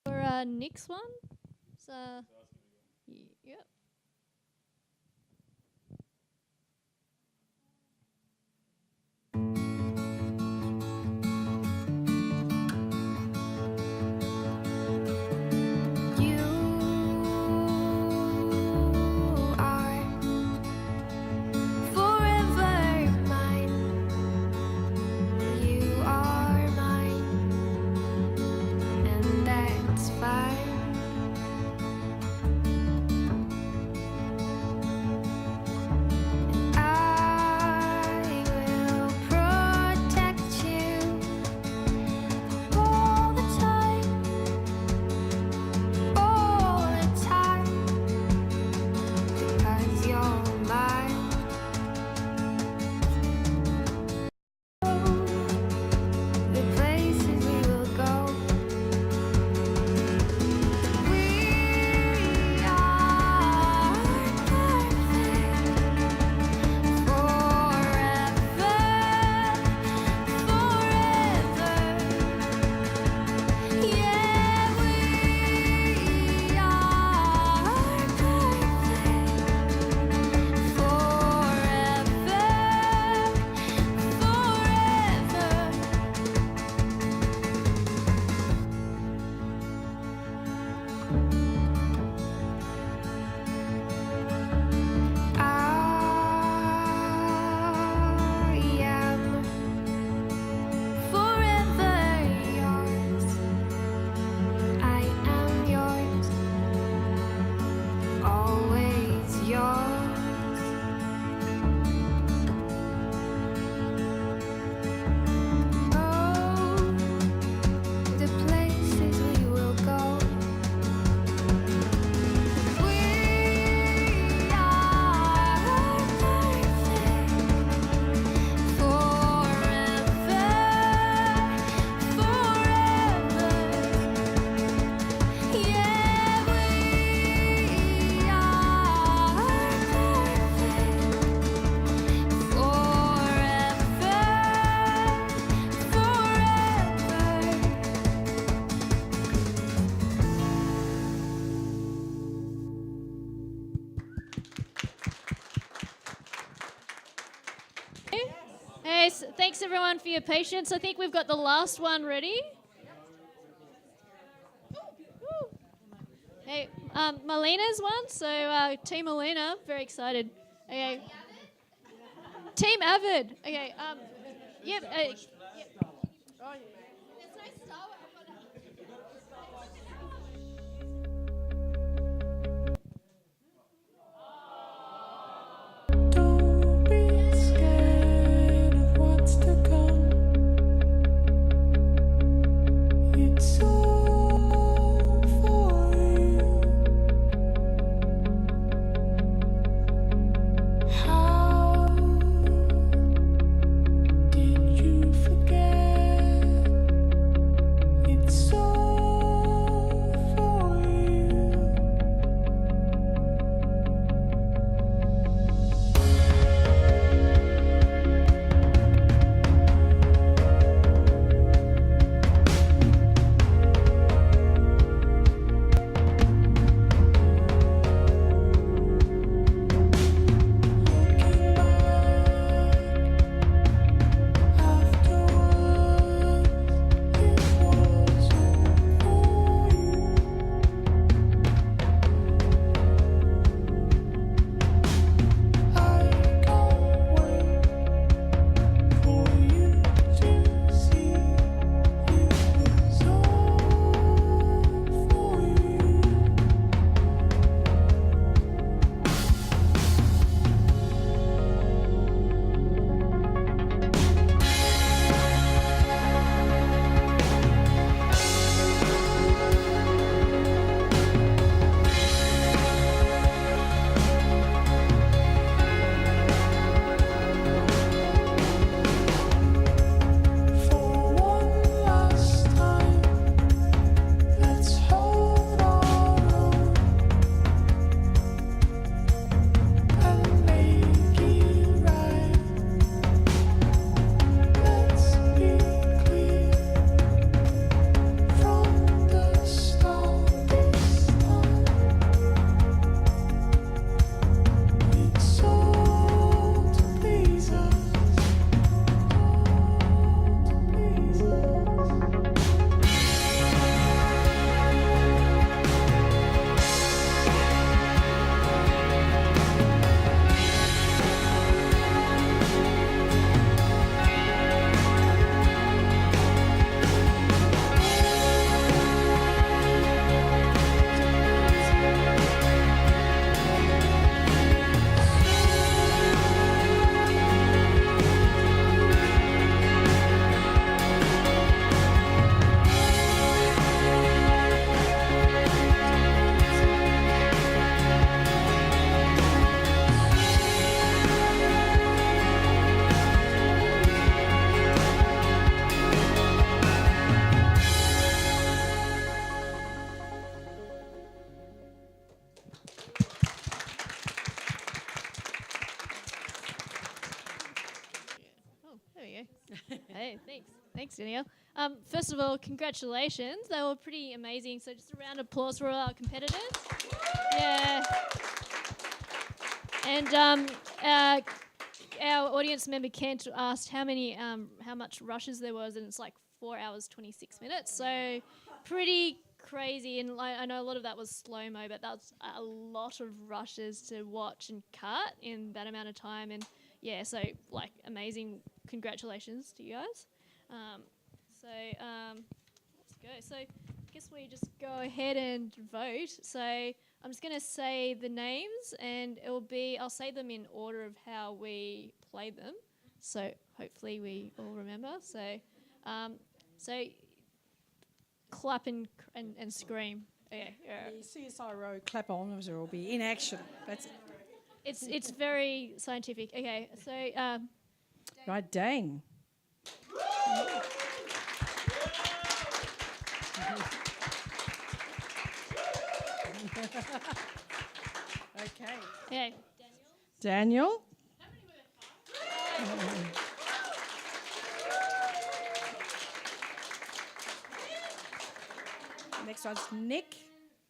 For Nick's one. So, yep. Hey, thanks everyone for your patience. I think we've got the last one ready. Hey, Marlena's one. So Team Marlena, very excited. Okay. Team Avid. Okay. Yep. Yep. Oh, yeah. Hey, thanks. Thanks, Danielle. First of all, congratulations. They were pretty amazing. So just a round of applause for all our competitors. Yeah. And our audience member Kent asked how much rushes there was, and it's like 4 hours 26 minutes. So pretty crazy. And I know a lot of that was slow-mo, but that's a lot of rushes to watch and cut in that amount of time. And yeah, so like amazing. Congratulations to you guys. Let's go. So I guess we just go ahead and vote. So I'm just going to say the names, and I'll say them in order of how we play them. So hopefully we all remember. So clap and scream. Okay. Yeah. The CSIRO clap on will be in action. That's it. It's very scientific. Okay. So right, Dane. Okay. Yeah. Daniel. Next one's Nick.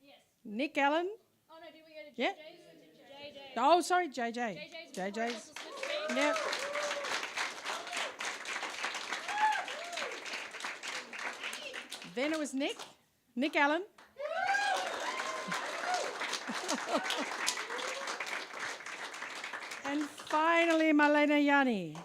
Yes. Nick Allen. Oh no, did we go to yeah. JJ? Oh, sorry, JJ. JJ's. Yep. Then it was Nick Allen. And finally, Marlena Yanni.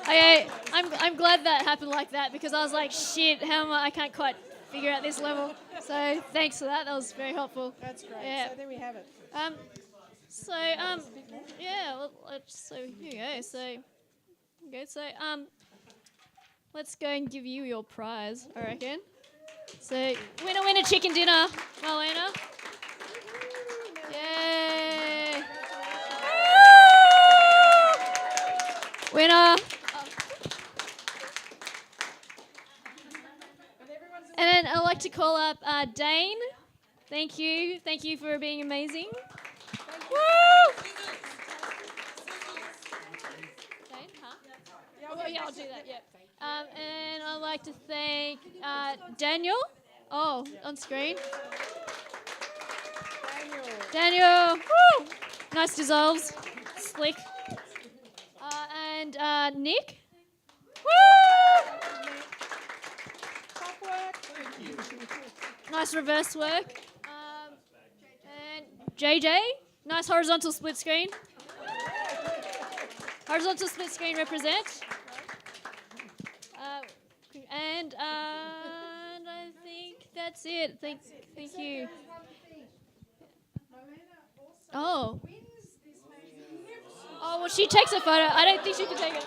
Okay, I'm glad that happened like that because I was like, shit, how am I can't quite figure out this level. So thanks for that. That was very helpful. That's great. Yeah. So there we have it. Yeah. Well, so here you go. So let's go and give you your prize. I reckon. So winner chicken dinner, Marlena. Yay! Winner. And then I'd like to call up Dane. Thank you for being amazing. Woo! Dane, huh? Yeah, I'll do that. Yeah. And I'd like to thank Daniel. Oh, on screen. Daniel. Woo! Nice dissolves. Slick. And Nick. Woo! Nice reverse work. And JJ, nice horizontal split screen. Horizontal split screen represent. And I think that's it. Thank you. Oh. Oh, well, she takes a photo. I don't think she can take it.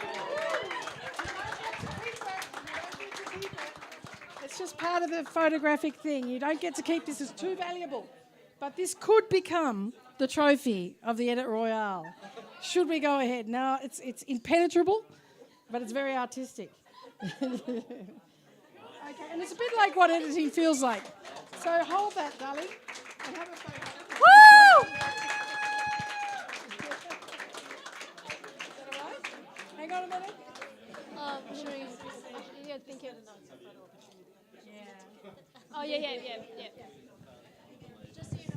It's just part of the photographic thing. You don't get to keep this. It's too valuable. But this could become the trophy of the Edit Royale. Should we go ahead? No, it's impenetrable, but it's very artistic. Okay, and it's a bit like what editing feels like. So hold that, darling, and have a photo. Woo! Hang on a minute. Should we? Yeah, think it. Oh yeah. Just so you know.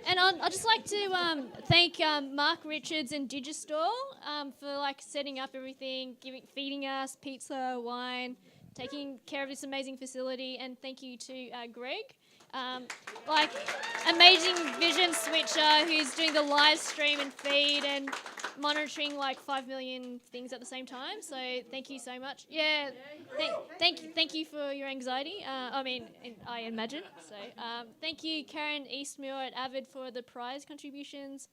And I'd just like to thank Mark Richards and Digistor for setting up everything, feeding us pizza, wine, taking care of this amazing facility, and thank you to Greg, amazing vision switcher who's doing the live stream and feed and monitoring 5 million things at the same time. So thank you so much. Yeah, thank you for your anxiety. I imagine. So thank you, Karen Eastmuir at Avid for the prize contributions.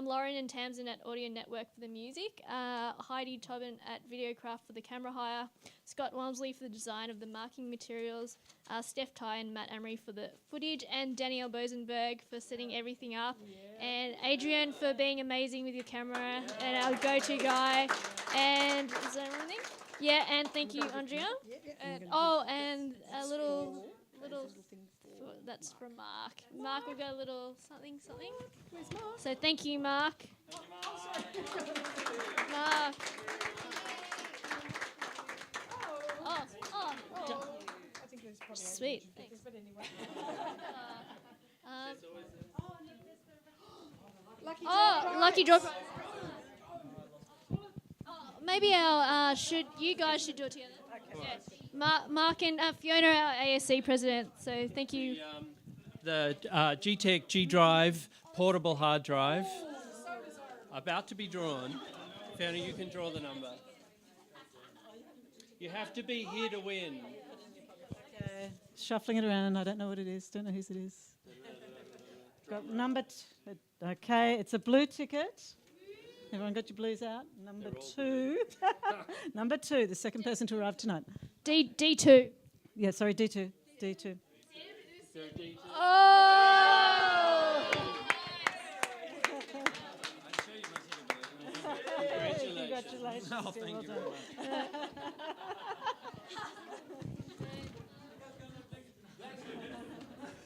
Lauren and Tamsin at Audio Network for the music, Heidi Tobin at Videocraft for the camera hire, Scott Walmsley for the design of the marking materials, Steph Ty and Matt Amory for the footage, and Danielle Bosenberg for setting everything up, and Adrian for being amazing with your camera, and our go-to guy, and is that everything? Yeah, and thank you, Andrea. And a little that's from Mark. Mark will go a little something. So thank you, Mark. Mark. Oh. Sweet. Thanks. Lucky draw. Maybe you guys should do it together. Okay. Yeah. Mark and Fiona, our ASE president. So thank you. The G-Tech G-Drive portable hard drive about to be drawn. Fiona, you can draw the number. You have to be here to win. Okay. Shuffling it around. I don't know what it is. Don't know whose it is. Got number. Okay, it's a blue ticket. Everyone got your blues out? Number 2. Number 2, the second person to arrive tonight. D2. Yeah, sorry, D2. D2. Oh! Congratulations. Oh, thank you.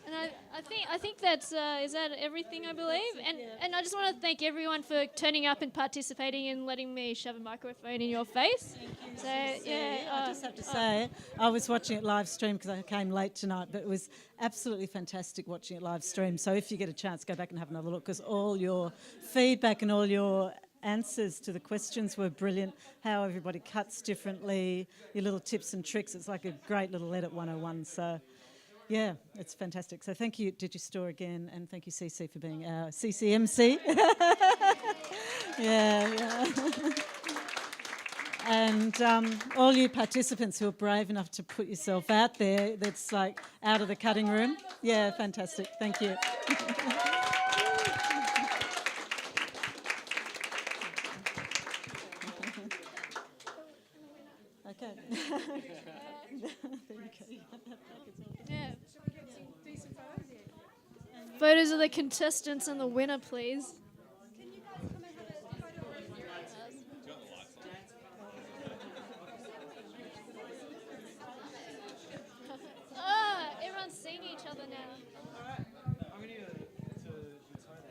And I I think that's is that everything, I believe, and I just want to thank everyone for turning up and participating and letting me shove a microphone in your face. So yeah, I just have to say, I was watching it live stream because I came late tonight, but it was absolutely fantastic watching it live stream. So if you get a chance, go back and have another look because all your feedback and all your answers to the questions were brilliant. How everybody cuts differently, your little tips and tricks. It's like a great little Edit 101. So yeah, it's fantastic. So thank you, Digistor, again, and thank you, CC, for being our CCMC. yeah. And all you participants who are brave enough to put yourself out there, that's like out of the cutting room. Yeah, fantastic. Thank you. Okay. yeah. Photos of the contestants and the winner, please. Everyone's seeing each other now.